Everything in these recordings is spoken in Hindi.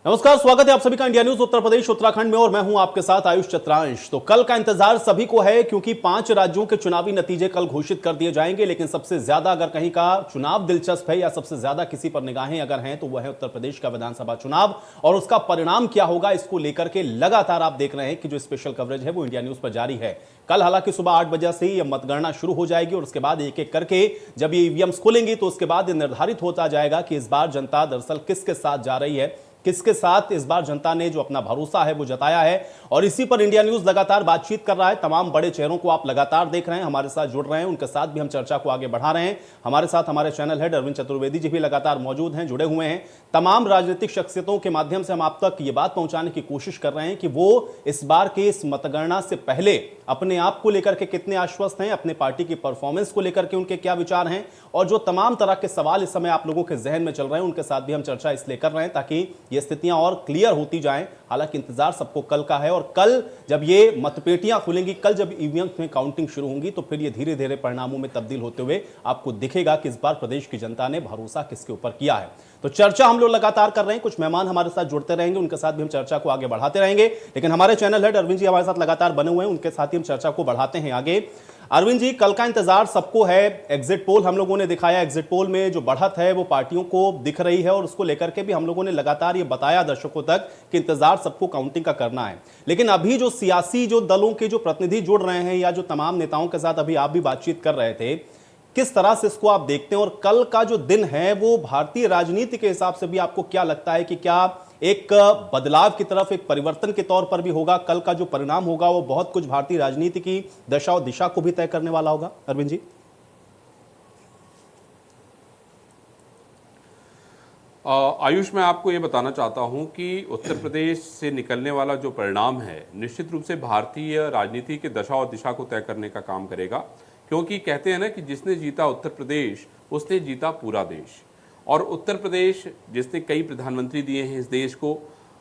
नमस्कार, स्वागत है आप सभी का इंडिया न्यूज उत्तर प्रदेश उत्तराखंड में और मैं हूं आपके साथ आयुष चतुरांश। तो कल का इंतजार सभी को है क्योंकि 5 राज्यों के चुनावी नतीजे कल घोषित कर दिए जाएंगे, लेकिन सबसे ज्यादा अगर कहीं का चुनाव दिलचस्प है या सबसे ज्यादा किसी पर निगाहें अगर हैं तो वह है उत्तर प्रदेश का विधानसभा चुनाव और उसका परिणाम क्या होगा, इसको लेकर के लगातार आप देख रहे हैं कि जो स्पेशल कवरेज है वो इंडिया न्यूज पर जारी है। कल हालांकि सुबह 8 बजे से ही मतगणना शुरू हो जाएगी और उसके बाद एक एक करके जब ये ईवीएम्स खुलेंगी तो उसके बाद निर्धारित होता जाएगा कि इस बार जनता दरअसल किसके साथ जा रही है, किसके साथ इस बार जनता ने जो अपना भरोसा है वो जताया है। और इसी पर इंडिया न्यूज लगातार बातचीत कर रहा है। तमाम बड़े चेहरों को आप लगातार देख रहे हैं, हमारे साथ जुड़ रहे हैं, उनके साथ भी हम चर्चा को आगे बढ़ा रहे हैं। हमारे साथ हमारे चैनल हेड अरविंद चतुर्वेदी जी भी लगातार मौजूद हैं, जुड़े हुए हैं। तमाम राजनीतिक शख्सियतों के माध्यम से हम आप तक ये बात पहुंचाने की कोशिश कर रहे हैं कि वो इस बार के इस मतगणना से पहले अपने आप को लेकर के कितने आश्वस्त हैं, अपने पार्टी की परफॉर्मेंस को लेकर के उनके क्या विचार हैं, और जो तमाम तरह के सवाल इस समय आप लोगों के जहन में चल रहे हैं उनके साथ भी हम चर्चा इसलिए कर रहे हैं ताकि ये स्थितियां और क्लियर होती जाएं। हालांकि इंतजार सबको कल का है और कल जब ये मतपेटियां खुलेंगी, कल जब ईवीएम में काउंटिंग शुरू होंगी तो फिर ये धीरे धीरे परिणामों में तब्दील होते हुए आपको दिखेगा कि इस बार प्रदेश की जनता ने भरोसा किसके ऊपर किया है। तो चर्चा हम लोग लगातार कर रहे हैं, कुछ मेहमान हमारे साथ जुड़ते रहेंगे, उनके साथ भी हम चर्चा को आगे बढ़ाते रहेंगे। लेकिन हमारे चैनल हेड अरविंद जी हमारे साथ लगातार बने हुए हैं, उनके साथ ही हम चर्चा को बढ़ाते हैं आगे। अरविंद जी, कल का इंतजार सबको है। एग्जिट पोल हम लोगों ने दिखाया, एग्जिट पोल में जो बढ़त है वो पार्टियों को दिख रही है और उसको लेकर के भी हम लोगों ने लगातार ये बताया दर्शकों तक कि इंतजार सबको काउंटिंग का करना है। लेकिन अभी जो सियासी जो दलों के जो प्रतिनिधि जुड़ रहे हैं या जो तमाम नेताओं के साथ अभी आप भी बातचीत कर रहे थे, किस तरह से इसको आप देखते हैं और कल का जो दिन है वो भारतीय राजनीति के हिसाब से भी आपको क्या लगता है कि क्या एक बदलाव की तरफ, एक परिवर्तन के तौर पर भी होगा? कल का जो परिणाम होगा वो बहुत कुछ भारतीय राजनीति की दशा और दिशा को भी तय करने वाला होगा। अरविंद जी, आयुष, मैं आपको ये बताना चाहता हूं कि उत्तर प्रदेश से निकलने वाला जो परिणाम है निश्चित रूप से भारतीय राजनीति की दशा और दिशा को तय करने का काम करेगा, क्योंकि कहते हैं ना कि जिसने जीता उत्तर प्रदेश उसने जीता पूरा देश। और उत्तर प्रदेश जिसने कई प्रधानमंत्री दिए हैं इस देश को,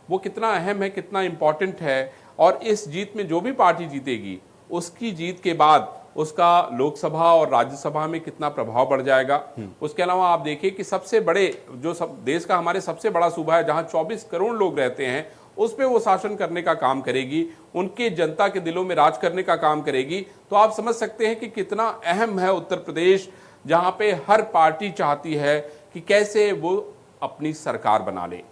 वो कितना अहम है, कितना इम्पॉर्टेंट है। और इस जीत में जो भी पार्टी जीतेगी उसकी जीत के बाद उसका लोकसभा और राज्यसभा में कितना प्रभाव बढ़ जाएगा। उसके अलावा आप देखिए कि सबसे बड़े जो देश का हमारे सबसे बड़ा सूबा है जहां 24 करोड़ लोग रहते हैं, उस पे वो शासन करने का काम करेगी, उनके जनता के दिलों में राज करने का काम करेगी। तो आप समझ सकते हैं कि कितना अहम है उत्तर प्रदेश, जहां पे हर पार्टी चाहती है कि कैसे वो अपनी सरकार बना ले।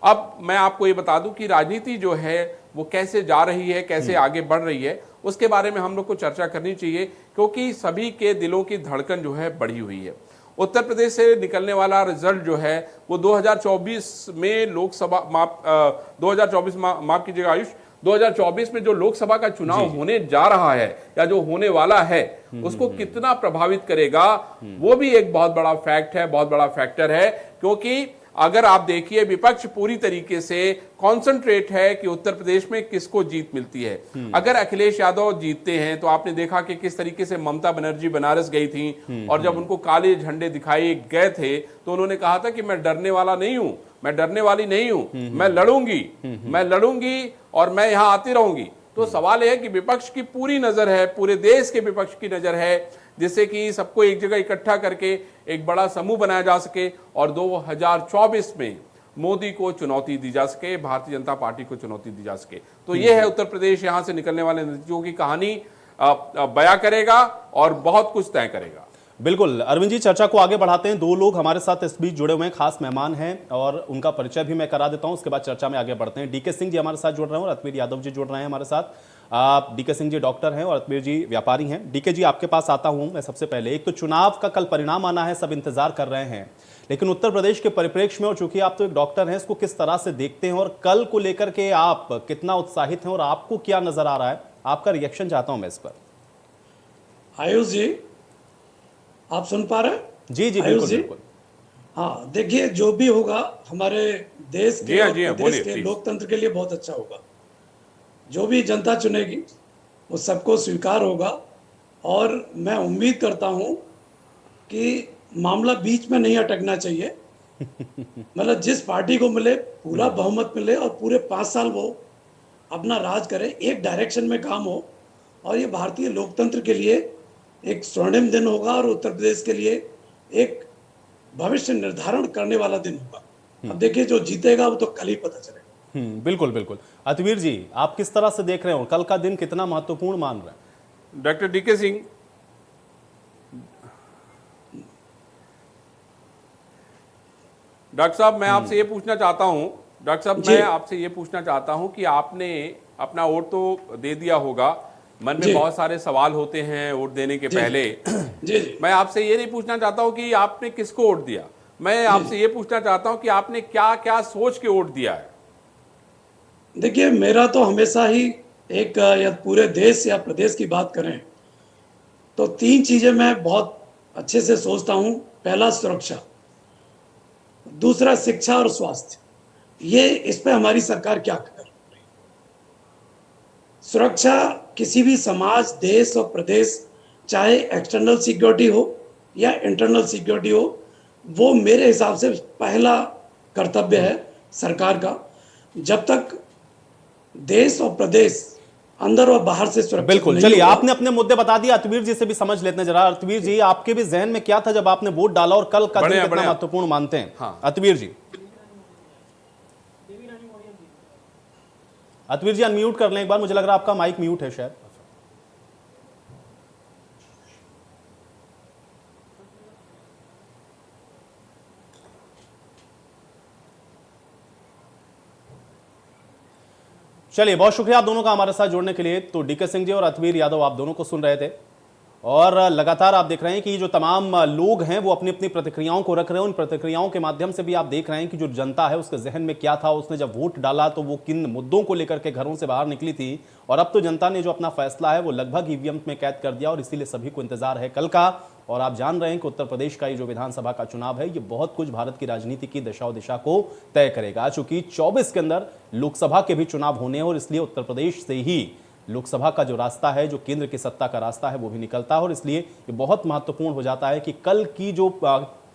अब मैं आपको ये बता दूं कि राजनीति जो है वो कैसे जा रही है, कैसे आगे बढ़ रही है, उसके बारे में हम लोग को चर्चा करनी चाहिए, क्योंकि सभी के दिलों की धड़कन जो है बढ़ी हुई है। उत्तर प्रदेश से निकलने वाला रिजल्ट जो है वो 2024 में लोकसभा माफ कीजिएगा आयुष, 2024 में जो लोकसभा का चुनाव होने जा रहा है या जो होने वाला है उसको कितना प्रभावित करेगा, वो भी एक बहुत बड़ा फैक्ट है, बहुत बड़ा फैक्टर है। क्योंकि अगर आप देखिए विपक्ष पूरी तरीके से कॉन्सेंट्रेट है कि उत्तर प्रदेश में किसको जीत मिलती है। अगर अखिलेश यादव जीतते हैं तो आपने देखा कि किस तरीके से ममता बनर्जी बनारस गई थी और जब उनको काले झंडे दिखाए गए थे तो उन्होंने कहा था कि मैं डरने वाला नहीं हूं, मैं डरने वाली नहीं हूं, मैं लड़ूंगी और मैं यहां आती रहूंगी। तो सवाल यह है कि विपक्ष की पूरी नजर है, पूरे देश के विपक्ष की नजर है, जिससे कि सबको एक जगह इकट्ठा करके एक बड़ा समूह बनाया जा सके और 2024 में मोदी को चुनौती दी जा सके, भारतीय जनता पार्टी को चुनौती दी जा सके। तो यह है उत्तर प्रदेश, यहां से निकलने वाले नतीजों की कहानी बयां करेगा और बहुत कुछ तय करेगा। बिल्कुल अरविंद जी, चर्चा को आगे बढ़ाते हैं। 2 लोग हमारे साथ इस बीच जुड़े हुए हैं, खास मेहमान हैं और उनका परिचय भी मैं करा देता हूं, उसके बाद चर्चा में आगे बढ़ते हैं। डीके सिंह जी हमारे साथ जुड़ रहे हैं और रत्नवीर यादव जी जुड़ रहे हैं हमारे साथ। डीके सिंह जी डॉक्टर हैं और रत्नवीर जी व्यापारी हैं। डीके जी, आपके पास आता हूं मैं सबसे पहले। एक तो चुनाव का कल परिणाम आना है, सब इंतजार कर रहे हैं, लेकिन उत्तर प्रदेश के परिप्रेक्ष्य में और चूंकि आप तो एक डॉक्टर हैं, इसको किस तरह से देखते हैं और कल को लेकर के आप कितना उत्साहित हैं और आपको क्या नजर आ रहा है? आपका रिएक्शन चाहता हूं मैं इस पर। आयुष जी, आप सुन पा रहे हैं? जी जी बिल्कुल बिल्कुल। हाँ, देखिए जो भी होगा हमारे देश के और प्रदेश के लोकतंत्र के लिए बहुत अच्छा होगा। जो भी जनता चुनेगी वो सबको स्वीकार होगा और मैं उम्मीद करता हूं कि मामला बीच में नहीं अटकना चाहिए। मतलब जिस पार्टी को मिले पूरा बहुमत मिले और पूरे 5 साल वो अपना राज करे, एक डायरेक्शन में काम हो और ये भारतीय लोकतंत्र के लिए एक स्वर्णिम दिन होगा और उत्तर प्रदेश के लिए एक भविष्य निर्धारण करने वाला दिन होगा। अब देखिए जो जीतेगा वो तो कल ही पता चलेगा। बिल्कुल बिल्कुल। अतवीर जी, आप किस तरह से देख रहे हो, कल का दिन कितना महत्वपूर्ण मान रहे हैं? डॉक्टर डीके सिंह, डॉक्टर साहब मैं आपसे ये पूछना चाहता हूं, डॉक्टर साहब मैं आपसे ये पूछना चाहता हूं कि आपने अपना वोट तो दे दिया होगा, मन में बहुत सारे सवाल होते हैं वोट देने के पहले। जी। मैं आपसे ये नहीं पूछना चाहता हूं कि आपने किसको वोट दिया, मैं आपसे ये पूछना चाहता हूं कि आपने क्या क्या सोच के वोट दिया है। देखिए मेरा तो हमेशा ही एक, या पूरे देश या प्रदेश की बात करें तो 3 चीजें मैं बहुत अच्छे से सोचता हूं। पहला सुरक्षा, दूसरा शिक्षा और स्वास्थ्य। ये इस पे हमारी सरकार क्या कर रही है। सुरक्षा किसी भी समाज, देश और प्रदेश, चाहे एक्सटर्नल सिक्योरिटी हो या इंटरनल सिक्योरिटी हो, वो मेरे हिसाब से पहला कर्तव्य है सरकार का। जब तक देश और प्रदेश अंदर और बाहर से सुरक्षित बिल्कुल। नहीं चलिए, होगा। आपने अपने मुद्दे बता दिए, अतवीर जी से भी समझ लेते हैं जरा। अतवीर जी, आपके भी जहन में क्या था जब आपने वोट डाला, और कल का दिन कितना महत्वपूर्ण मानते हैं? हाँ। अतवीर जी, अतवीर जी अनम्यूट कर लें एक बार, मुझे लग रहा है आपका माइक म्यूट है शायद। चलिए, बहुत शुक्रिया आप दोनों का हमारे साथ जुड़ने के लिए। तो डीके सिंह जी और अतवीर यादव, आप दोनों को सुन रहे थे, और लगातार आप देख रहे हैं कि जो तमाम लोग हैं वो अपनी अपनी प्रतिक्रियाओं को रख रहे हैं। उन प्रतिक्रियाओं के माध्यम से भी आप देख रहे हैं कि जो जनता है उसके जहन में क्या था, उसने जब वोट डाला तो वो किन मुद्दों को लेकर के घरों से बाहर निकली थी। और अब तो जनता ने जो अपना फैसला है वो लगभग ईवीएम में कैद कर दिया, और इसीलिए सभी को इंतजार है कल का। और आप जान रहे हैं कि उत्तर प्रदेश का ये जो विधानसभा का चुनाव है ये बहुत कुछ भारत की राजनीति की दशा और दिशा को तय करेगा, चूंकि 24 के अंदर लोकसभा के भी चुनाव होने हैं, और इसलिए उत्तर प्रदेश से ही लोकसभा का जो रास्ता है, जो केंद्र की सत्ता का रास्ता है, वो भी निकलता है। और इसलिए ये बहुत महत्वपूर्ण हो जाता है कि कल की जो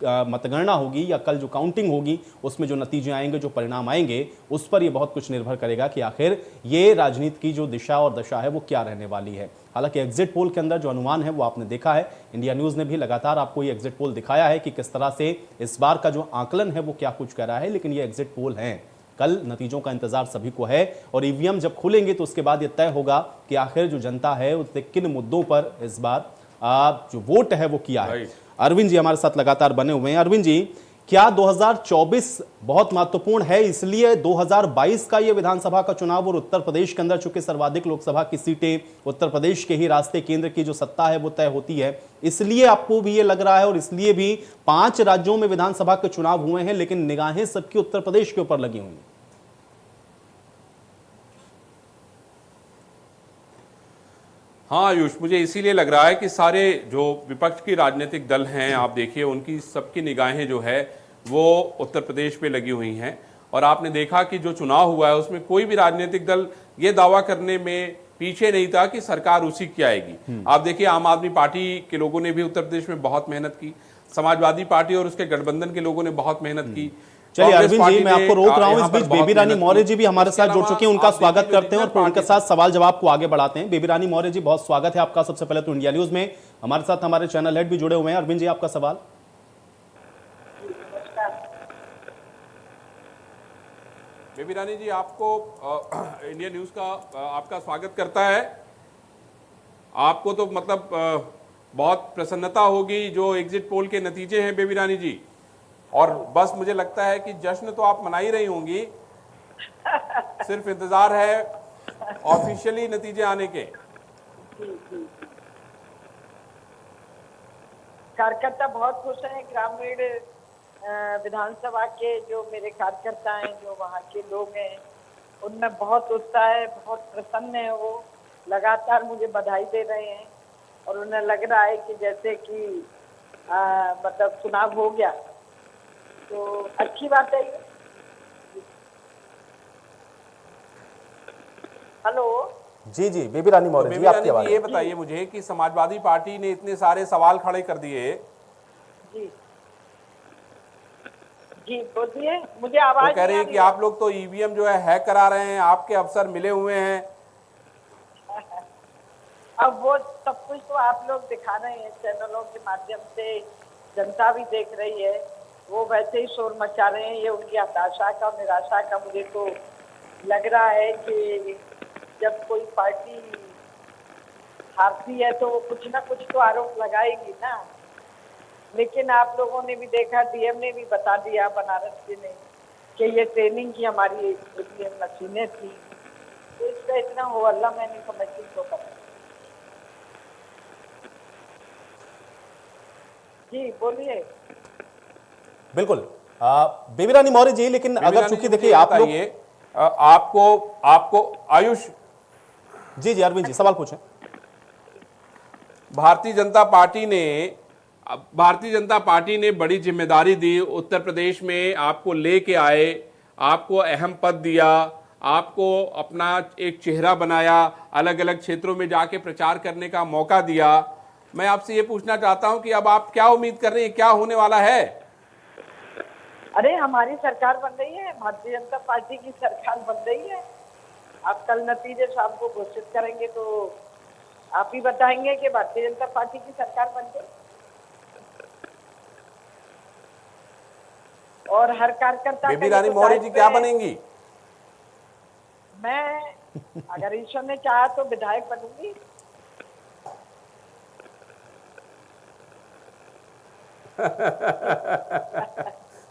मतगणना होगी या कल जो काउंटिंग होगी उसमें जो नतीजे आएंगे, जो परिणाम आएंगे, उस पर ये बहुत कुछ निर्भर करेगा कि आखिर ये राजनीति की जो दिशा और दशा है वो क्या रहने वाली है। हालांकि एग्जिट पोल के अंदर जो अनुमान है वो आपने देखा है, इंडिया न्यूज ने भी लगातार आपको ये एग्जिट पोल दिखाया है कि किस तरह से इस बार का जो आकलन है वो क्या कुछ कर रहा है। लेकिन ये एग्जिट पोल हैं, कल नतीजों का इंतजार सभी को है, और ईवीएम जब खुलेंगे तो उसके बाद यह तय होगा कि आखिर जो जनता है उसने किन मुद्दों पर इस बार जो वोट है वो किया है। अरविंद जी हमारे साथ लगातार बने हुए हैं। अरविंद जी, क्या 2024 बहुत महत्वपूर्ण है, इसलिए 2022 का ये विधानसभा का चुनाव और उत्तर प्रदेश के अंदर चूंकि सर्वाधिक लोकसभा की सीटें उत्तर प्रदेश के ही रास्ते, केंद्र की जो सत्ता है वो तय होती है, इसलिए आपको भी ये लग रहा है, और इसलिए भी 5 राज्यों में विधानसभा के चुनाव हुए हैं लेकिन निगाहें सबकी उत्तर प्रदेश के ऊपर लगी हुई हैं? हाँ आयुष, मुझे इसीलिए लग रहा है कि सारे जो विपक्ष की राजनीतिक दल हैं, आप देखिए उनकी सबकी निगाहें जो है वो उत्तर प्रदेश पे लगी हुई हैं। और आपने देखा कि जो चुनाव हुआ है उसमें कोई भी राजनीतिक दल ये दावा करने में पीछे नहीं था कि सरकार उसी की आएगी। आप देखिए आम आदमी पार्टी के लोगों ने भी उत्तर प्रदेश में बहुत मेहनत की, समाजवादी पार्टी और उसके गठबंधन के लोगों ने बहुत मेहनत की। चलिए अरविंद जी, मैं आपको रोक रहा हूं, इस बीच बेबी रानी मौर्य जी भी हमारे साथ जुड़ चुके हैं, उनका स्वागत करते हैं और फिर उनके साथ सवाल जवाब को आगे बढ़ाते हैं। बेबी रानी मौर्य जी, बहुत स्वागत है आपका। सबसे पहले तो इंडिया न्यूज में हमारे साथ हमारे चैनल हेड भी जुड़े हुए हैं। अरविंद जी, आपका सवाल। बेबी रानी जी, आपको इंडिया न्यूज का आपका स्वागत करता है। आपको तो मतलब बहुत प्रसन्नता होगी जो एग्जिट पोल के नतीजे हैं बेबी रानी जी, और बस मुझे लगता है कि जश्न तो आप मना ही रही होंगी, सिर्फ इंतजार है ऑफिशियली नतीजे आने के। कार्यकर्ता बहुत खुश हैं। ग्रामीण विधानसभा के जो मेरे कार्यकर्ता हैं, जो वहाँ के लोग हैं, उनमें बहुत उत्साह है, बहुत प्रसन्न है। वो लगातार मुझे बधाई दे रहे हैं और उन्हें लग रहा है कि जैसे कि मतलब चुनाव हो गया, तो अच्छी बात है। हेलो जी जी, बेबी रानी मौर्य जी, आपकी आवाज। ये बताइए मुझे कि समाजवादी पार्टी ने इतने सारे सवाल खड़े कर दिए। जी जी बोलिए, मुझे आवाज वो कह रही है कि आप लोग तो ईवीएम जो है हैक करा रहे हैं, आपके अफसर मिले हुए हैं। अब वो सब कुछ तो आप लोग दिखा रहे हैं चैनलों के माध्यम से, जनता भी देख रही है। वो वैसे ही शोर मचा रहे हैं, ये उनकी हताशा का और निराशा का मुझे तो लग रहा है कि जब कोई पार्टी हारती है तो वो कुछ ना कुछ तो आरोप लगाएगी ना। लेकिन आप लोगों ने भी देखा, डीएम ने भी बता दिया, बनारस के ने, कि ये ट्रेनिंग की हमारी एटीएम मशीनें थी। तो इसका इतना हो अल्लाह मैं नहीं समझती तो कर। जी बोलिए। बिल्कुल बेबी रानी मौर्य जी, लेकिन अगर चूंकि देखिए आप लोग, आपको आपको आयुष, जी जी अरविंद जी सवाल पूछें। भारतीय जनता पार्टी ने बड़ी जिम्मेदारी दी, उत्तर प्रदेश में आपको लेके आए, आपको अहम पद दिया, आपको अपना एक चेहरा बनाया, अलग अलग क्षेत्रों में जाके प्रचार करने का मौका दिया। मैं आपसे ये पूछना चाहता हूं कि अब आप क्या उम्मीद कर रहे हैं, क्या होने वाला है? अरे हमारी सरकार बन रही है, भारतीय जनता पार्टी की सरकार बन रही है। आप कल नतीजे शाम को घोषित करेंगे तो आप ही बताएंगे कि भारतीय जनता पार्टी की सरकार बन गई। और हर कार्यकर्ता बेबी रानी मौर्य जी क्या बनेंगी? मैं अगर ईश्वर ने चाहा तो विधायक बनूंगी।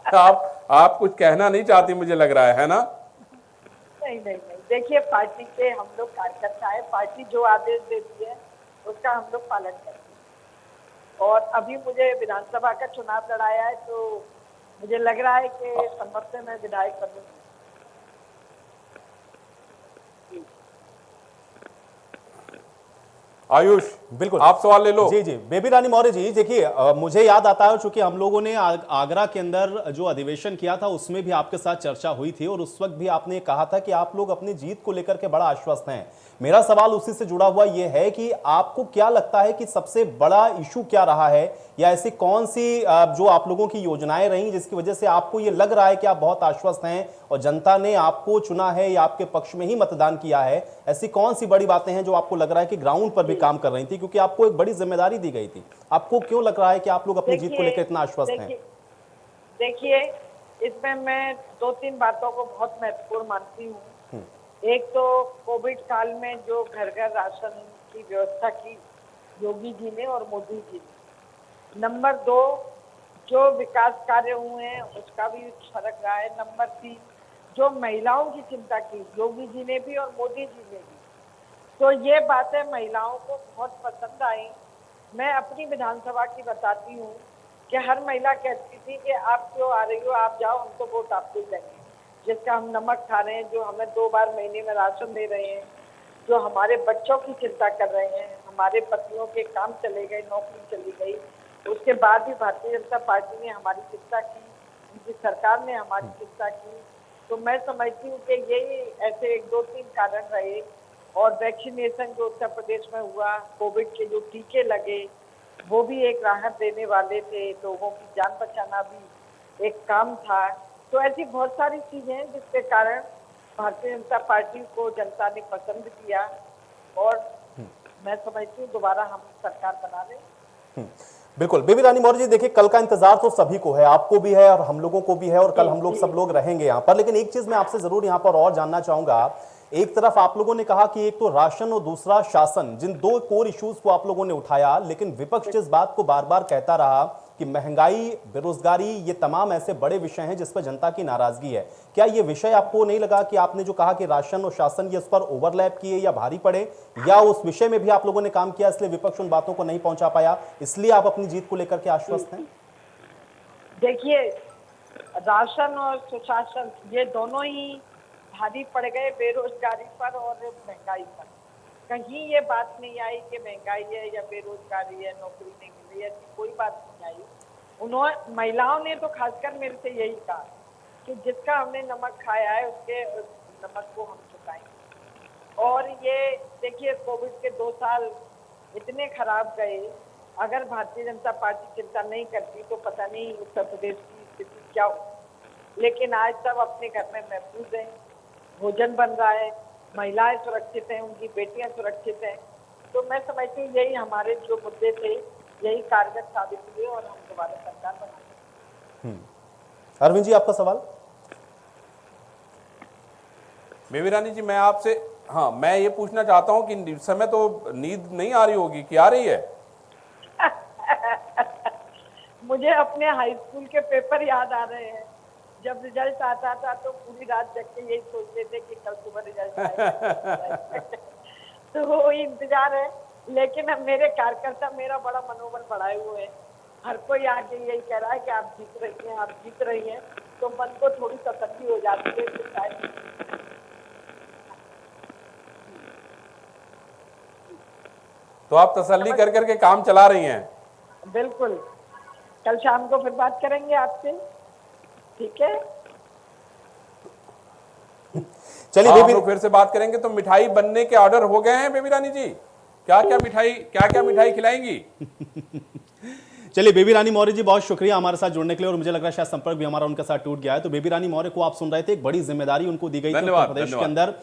आप कुछ कहना नहीं चाहती, मुझे लग रहा है ना? नहीं नहीं नहीं, देखिए पार्टी के हम लोग कार्यकर्ता है, पार्टी जो आदेश देती है उसका हम लोग पालन करते हैं। और अभी मुझे विधानसभा का चुनाव लड़ाया है तो मुझे लग रहा है कि संभव से मैं विधायक बनूंगी। आयुष बिल्कुल आप सवाल ले लो। जी जी बेबी रानी मौर्य जी, देखिए मुझे याद आता है, चूंकि हम लोगों ने आगरा के अंदर जो अधिवेशन किया था उसमें भी आपके साथ चर्चा हुई थी और उस वक्त भी आपने कहा था कि आप लोग अपनी जीत को लेकर के बड़ा आश्वस्त हैं। मेरा सवाल उसी से जुड़ा हुआ यह है कि आपको क्या लगता है कि सबसे बड़ा इशू क्या रहा है, या ऐसी कौन सी जो आप लोगों की योजनाएं रही जिसकी वजह से आपको ये लग रहा है कि आप बहुत आश्वस्त हैं और जनता ने आपको चुना है या आपके पक्ष में ही मतदान किया है? ऐसी कौन सी बड़ी बातें हैं जो आपको लग रहा है कि ग्राउंड पर भी काम कर रही थी, क्योंकि आपको एक बड़ी जिम्मेदारी दी गई थी? आपको क्यों लग रहा है कि आप लोग अपनी जीत को लेकर इतना आश्वस्त हैं? देखिए इसमें मैं दो तीन बातों को बहुत महत्वपूर्ण मानती हूँ। एक तो कोविड काल में जो घर घर राशन की व्यवस्था की योगी जी ने और मोदी जी ने। नंबर 2, जो विकास कार्य हुए हैं उसका भी फर्क रहा है। नंबर 3, जो महिलाओं की चिंता की योगी जी ने भी और मोदी जी ने भी, तो ये बातें महिलाओं को बहुत पसंद आई। मैं अपनी विधानसभा की बताती हूँ कि हर महिला कहती थी कि आप क्यों आ रही हो, आप जाओ, हम तो वोट आपको देंगे। जिसका हम नमक खा रहे हैं, जो हमें 2 बार महीने में राशन दे रहे हैं, जो हमारे बच्चों की चिंता कर रहे हैं, हमारे पतियों के काम चले गए, नौकरी चली गई, उसके बाद भी भारतीय जनता पार्टी ने हमारी चिंता की, उनकी सरकार ने हमारी चिंता की। तो मैं समझती हूँ कि यही ऐसे 1-2-3 कारण रहे। और वैक्सीनेशन जो उत्तर प्रदेश में हुआ, कोविड के जो टीके लगे, वो भी एक राहत देने वाले थे, लोगों की जान बचाना भी एक काम था। तो ऐसी बहुत सारी चीजें हैं जिसके कारण भारतीय जनता पार्टी को जनता ने पसंद किया और मैं समझती हूँ दोबारा हम सरकार बना लें। बिल्कुल बेबी रानी मौर्य जी, देखिए कल का इंतजार तो सभी को है, आपको भी है और हम लोगों को भी है, और कल हम लोग सब लोग रहेंगे यहाँ पर। लेकिन एक चीज मैं आपसे जरूर यहाँ पर और जानना चाहूंगा। एक तरफ आप लोगों ने कहा कि एक तो राशन और दूसरा शासन, जिन 2 कोर इश्यूज को आप लोगों ने उठाया, लेकिन विपक्ष इस बात को बार बार कहता रहा कि महंगाई, बेरोजगारी, ये तमाम ऐसे बड़े विषय हैं जिस पर जनता की नाराजगी है। क्या ये विषय आपको नहीं लगा कि आपने जो कहा कि राशन और शासन, ये उस पर ओवरलैप किए या भारी पड़े, या उस विषय में भी आप लोगों ने काम किया इसलिए विपक्ष उन बातों को नहीं पहुंचा पाया, इसलिए आप अपनी जीत को लेकर के आश्वस्त हैं? देखिए राशन और सुशासन ये दोनों ही भारी पड़ गए बेरोजगारी पर और महंगाई पर। कहीं ये बात नहीं आई कि महंगाई है या बेरोजगारी है, नौकरी नहीं मिल रही है, ऐसी कोई बात नहीं आई। उन्होंने, महिलाओं ने तो खासकर मेरे से यही कहा कि जिसका हमने नमक खाया है उसके नमक को हम चुकाएंगे। और ये देखिए कोविड के 2 साल इतने खराब गए, अगर भारतीय जनता पार्टी चिंता नहीं करती तो पता नहीं उत्तर प्रदेश की स्थिति क्या हो। लेकिन आज सब अपने घर में महफूज हैं, भोजन बन रहा है, महिलाएं सुरक्षित हैं, उनकी बेटियां सुरक्षित हैं। तो मैं समझती हूँ यही हमारे जो मुद्दे थे यही कारगर साबित हुए और हम दोबारा सरकार बना। अरविंद जी, आपका सवाल। बेबी रानी जी, मैं आपसे, हाँ, मैं ये पूछना चाहता हूँ कि इस समय तो नींद नहीं आ रही होगी, कि आ रही है? मुझे अपने हाई स्कूल के पेपर याद आ रहे हैं। जब रिजल्ट आता था तो पूरी रात जग के यही सोचते थे कि कल सुबह रिजल्ट आएगा। तो वो इंतजार है, लेकिन अब मेरे कार्यकर्ता मेरा बड़ा मनोबल बढ़ाए हुए हैं। हर कोई आके यही कह रहा है कि आप जीत रही हैं, आप जीत रही हैं, तो मन को थोड़ी तसल्ली हो जाती है कि शायद। तो आप तसल्ली कर करके काम चला रही हैं? बिल्कुल, कल शाम को फिर बात करेंगे आपसे, ठीक है? चलिए हम बेबी, लोग फिर से बात करेंगे। तो मिठाई बनने के ऑर्डर हो गए हैं बेबी रानी जी? क्या क्या मिठाई खिलाएंगी? चलिए बेबी रानी मौर्य जी, बहुत शुक्रिया हमारे साथ जुड़ने के लिए। और मुझे लग रहा है शायद संपर्क भी हमारा उनके साथ टूट गया है। तो बेबी रानी मौर्य को आप सुन रहे थे, एक बड़ी जिम्मेदारी उनको दी गई थी उत्तर प्रदेश के अंदर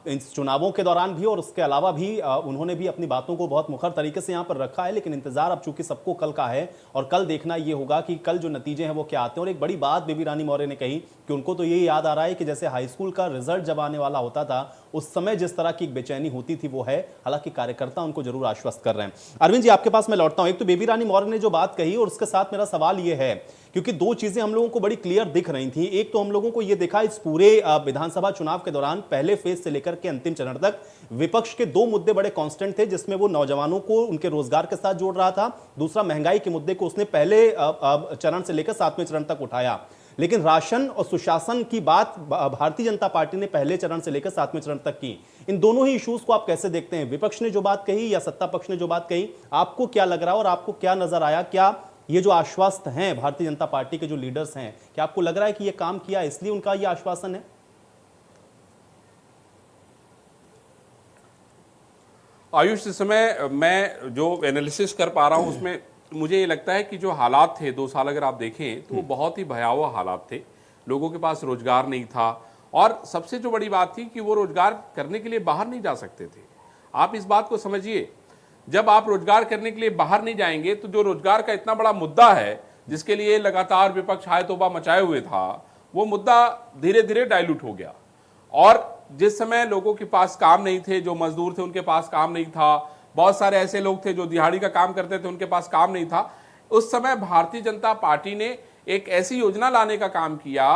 इन चुनावों के दौरान भी, और उसके अलावा भी उन्होंने भी अपनी बातों को बहुत मुखर तरीके से यहां पर रखा है। लेकिन इंतजार अब चूंकि सबको कल का है, और कल देखना यह होगा कि कल जो नतीजे हैं वो क्या आते हैं। और एक बड़ी बात बेबी रानी मौर्य ने कही कि उनको तो यही याद आ रहा है कि जैसे हाई स्कूल का रिजल्ट जब आने वाला होता था उस समय जिस तरह की बेचैनी होती थी वो है। हालांकि कार्यकर्ता उनको जरूर आश्वस्त कर रहे हैं। अरविंद जी, आपके पास मैं लौटता हूं। एक तो बेबी रानी मौर्य ने जो बात कही, और उसके साथ मेरा सवाल यह है, क्योंकि दो चीजें हम लोगों को बड़ी क्लियर दिख रही थी। एक तो हम लोगों को यह दिखा इस पूरे विधानसभा चुनाव के दौरान पहले फेज से लेकर के अंतिम चरण तक विपक्ष के दो मुद्दे बड़े कांस्टेंट थे, जिसमें वो नौजवानों को उनके रोजगार के साथ जोड़ रहा था, दूसरा महंगाई के मुद्दे को उसने पहले चरण से लेकर 7वें चरण तक उठाया। लेकिन राशन और सुशासन की बात भारतीय जनता पार्टी ने पहले चरण से लेकर 7वें चरण तक की। इन दोनों ही इश्यूज को आप कैसे देखते हैं? विपक्ष ने जो बात कही या सत्ता पक्ष ने जो बात कही, आपको क्या लग रहा है और आपको क्या नजर आया? क्या ये जो आश्वस्त हैं भारतीय जनता पार्टी के जो लीडर्स हैं, क्या आपको लग रहा है कि ये काम किया इसलिए उनका ये आश्वासन है? आयुष, इस समय मैं जो एनालिसिस कर पा रहा हूं उसमें मुझे ये लगता है कि जो हालात थे 2 साल अगर आप देखें तो वो बहुत ही भयावह हालात थे। लोगों के पास रोजगार नहीं था, और सबसे जो बड़ी बात थी कि वो रोजगार करने के लिए बाहर नहीं जा सकते थे। आप इस बात को समझिए, जब आप रोजगार करने के लिए बाहर नहीं जाएंगे तो जो रोजगार का इतना बड़ा मुद्दा है जिसके लिए लगातार विपक्ष हाय तौबा मचाए हुए था, वो मुद्दा धीरे धीरे डाइल्यूट हो गया। और जिस समय लोगों के पास काम नहीं थे, जो मजदूर थे उनके पास काम नहीं था, बहुत सारे ऐसे लोग थे जो दिहाड़ी का काम करते थे उनके पास काम नहीं था, उस समय भारतीय जनता पार्टी ने एक ऐसी योजना लाने का काम किया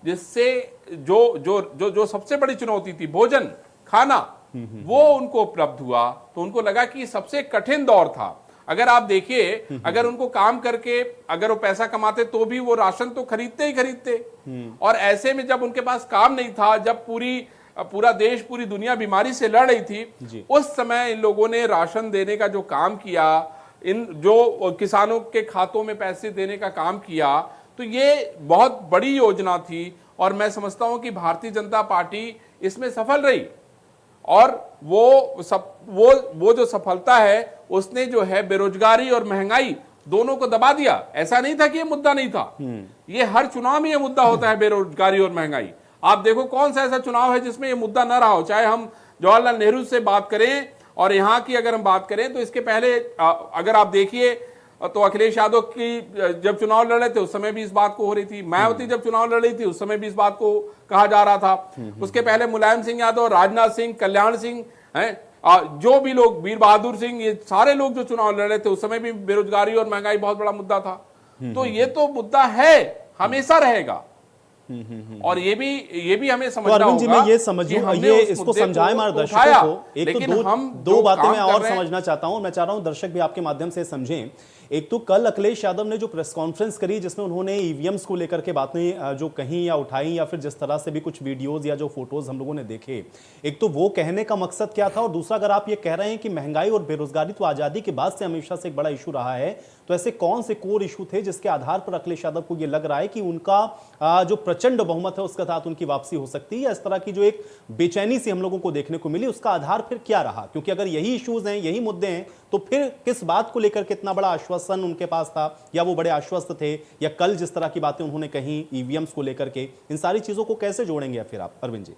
जिससे जो जो जो जो सबसे बड़ी चुनौती थी, भोजन, खाना, वो उनको उपलब्ध हुआ। तो उनको लगा कि सबसे कठिन दौर था। अगर आप देखिए, अगर उनको काम करके अगर वो पैसा कमाते तो भी वो राशन तो खरीदते ही खरीदते। और ऐसे में जब उनके पास काम नहीं था, जब पूरा देश, पूरी दुनिया बीमारी से लड़ रही थी, उस समय इन लोगों ने राशन देने का जो काम किया, इन जो किसानों के खातों में पैसे देने का काम किया, तो ये बहुत बड़ी योजना थी। और मैं समझता हूं कि भारतीय जनता पार्टी इसमें सफल रही। और वो जो सफलता है उसने जो है बेरोजगारी और महंगाई दोनों को दबा दिया। ऐसा नहीं था कि ये मुद्दा नहीं था, ये हर चुनाव में ये मुद्दा होता है, बेरोजगारी और महंगाई। आप देखो कौन सा ऐसा चुनाव है जिसमें ये मुद्दा न रहा हो। चाहे हम जवाहरलाल नेहरू से बात करें और यहाँ की अगर हम बात करें तो इसके पहले अगर आप देखिए तो अखिलेश यादव की जब चुनाव लड़ रहे थे उस समय भी इस बात को हो रही थी, मायावती जब चुनाव लड़ रही थी उस समय भी इस बात को कहा जा रहा था। उसके पहले मुलायम सिंह यादव, राजनाथ सिंह, कल्याण सिंह हैं, जो भी लोग, वीर बहादुर सिंह, ये सारे लोग जो चुनाव लड़ रहे थे उस समय भी बेरोजगारी और महंगाई बहुत बड़ा मुद्दा था। तो ये तो मुद्दा है, हमेशा रहेगा। और ये भी हमें समझना होगा। अरविंद जी, मैं ये समझूं, ये इसको समझाएं हमारे दर्शकों को। एक तो दो बातें मैं और समझना चाहता हूं, मैं चाह रहा हूं दर्शक भी आपके माध्यम से समझें। एक तो कल अखिलेश यादव ने जो प्रेस कॉन्फ्रेंस करी जिसमें उन्होंने ईवीएम्स को लेकर के बातें जो कहीं या उठाई, या फिर जिस तरह से भी कुछ वीडियोस या जो फोटोज हम लोगों ने देखे, एक तो वो कहने का मकसद क्या था, और दूसरा अगर आप ये कह रहे हैं कि महंगाई और बेरोजगारी तो आजादी के बाद से हमेशा से एक बड़ा इशू रहा है, तो ऐसे कौन से कोर इशू थे जिसके आधार पर अखिलेश यादव को यह लग रहा है कि उनका जो प्रचंड बहुमत है उसके साथ उनकी वापसी हो सकती है, या इस तरह की जो एक बेचैनी सी हम लोगों को देखने को मिली उसका आधार फिर क्या रहा? क्योंकि अगर यही इश्यूज हैं, यही मुद्दे हैं, तो फिर किस बात को लेकर कितना बड़ा आश्वासन उनके पास था, या वो बड़े आश्वस्त थे, या कल जिस तरह की बातें उन्होंने कही ईवीएम्स को लेकर के, इन सारी चीजों को कैसे जोड़ेंगे फिर आप, अरविंद जी?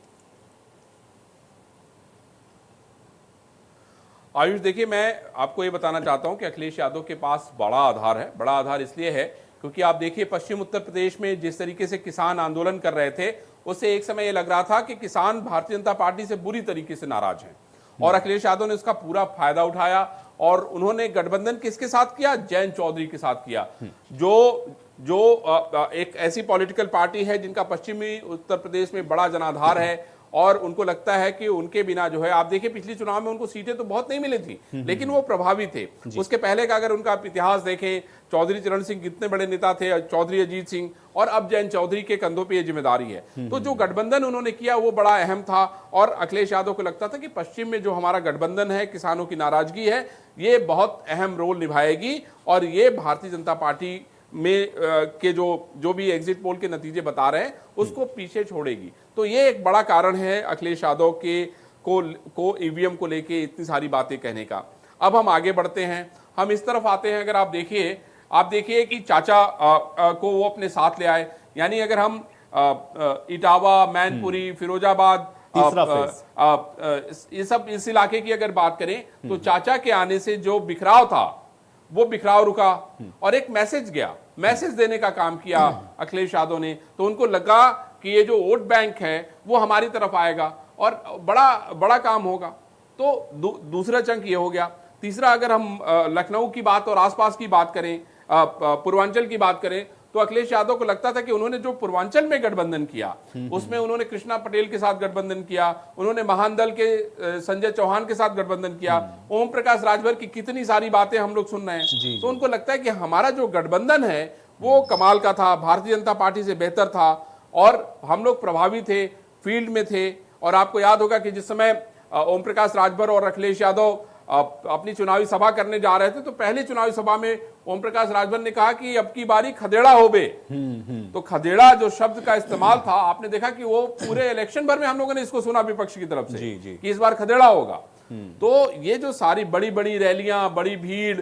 आयुष देखिए, मैं आपको ये बताना चाहता हूं कि अखिलेश यादव के पास बड़ा आधार है। बड़ा आधार इसलिए है क्योंकि आप देखिए पश्चिम उत्तर प्रदेश में जिस तरीके से किसान आंदोलन कर रहे थे, उससे एक समय ये लग रहा था कि किसान भारतीय जनता पार्टी से बुरी तरीके से नाराज हैं, और अखिलेश यादव ने उसका पूरा फायदा उठाया और उन्होंने गठबंधन किसके साथ किया? जयंत चौधरी के साथ किया, जो एक ऐसी पॉलिटिकल पार्टी है जिनका पश्चिमी उत्तर प्रदेश में बड़ा जनाधार है, और उनको लगता है कि उनके बिना जो है, आप देखिए पिछले चुनाव में उनको सीटें तो बहुत नहीं मिली थी, लेकिन वो प्रभावी थे। उसके पहले का अगर उनका इतिहास देखें, चौधरी चरण सिंह कितने बड़े नेता थे, चौधरी अजीत सिंह, और अब जयंत चौधरी के कंधों पे ये जिम्मेदारी है। तो जो गठबंधन उन्होंने किया वो बड़ा अहम था, और अखिलेश यादव को लगता था कि पश्चिम में जो हमारा गठबंधन है, किसानों की नाराजगी है, ये बहुत अहम रोल निभाएगी, और ये भारतीय जनता पार्टी में के जो भी एग्जिट पोल के नतीजे बता रहे हैं उसको पीछे छोड़ेगी। तो ये एक बड़ा कारण है अखिलेश यादव के को ईवीएम को लेके इतनी सारी बातें कहने का। अब हम आगे बढ़ते हैं, हम इस तरफ आते हैं। अगर आप देखिए कि चाचा को वो अपने साथ ले आए, यानी अगर हम इटावा, मैनपुरी, फिरोजाबाद, ये सब इस इलाके की अगर बात करें तो चाचा के आने से जो बिखराव था वो बिखराव रुका, और एक मैसेज गया, मैसेज देने का काम किया अखिलेश यादव ने। तो उनको लगा कि ये जो वोट बैंक है वो हमारी तरफ आएगा और बड़ा काम होगा। तो दूसरा चंक ये हो गया। तीसरा, अगर हम लखनऊ की बात और आसपास की बात करें, पूर्वांचल की बात करें, तो अखिलेश यादव को लगता था कि उन्होंने जो पूर्वांचल में गठबंधन किया उसमें उन्होंने कृष्णा पटेल के साथ गठबंधन किया, उन्होंने महान दल के संजय चौहान के साथ गठबंधन किया, ओम प्रकाश राजभर की कितनी सारी बातें हम लोग सुन रहे हैं। तो उनको लगता है कि हमारा जो गठबंधन है वो कमाल का था, भारतीय जनता पार्टी से बेहतर था, और हम लोग प्रभावी थे, फील्ड में थे। और आपको याद होगा कि जिस समय ओम प्रकाश राजभर और अखिलेश यादव अपनी चुनावी सभा करने जा रहे थे, तो पहली चुनावी सभा में ओम प्रकाश राजभर ने कहा कि अब की बारी खदेड़ा हो बे। तो खदेड़ा जो शब्द का इस्तेमाल था, आपने देखा कि वो पूरे इलेक्शन भर में हम लोगों ने इसको सुना विपक्ष की तरफ से कि इस बार खदेड़ा होगा। तो ये जो सारी बड़ी बड़ी रैलियां, बड़ी भीड़,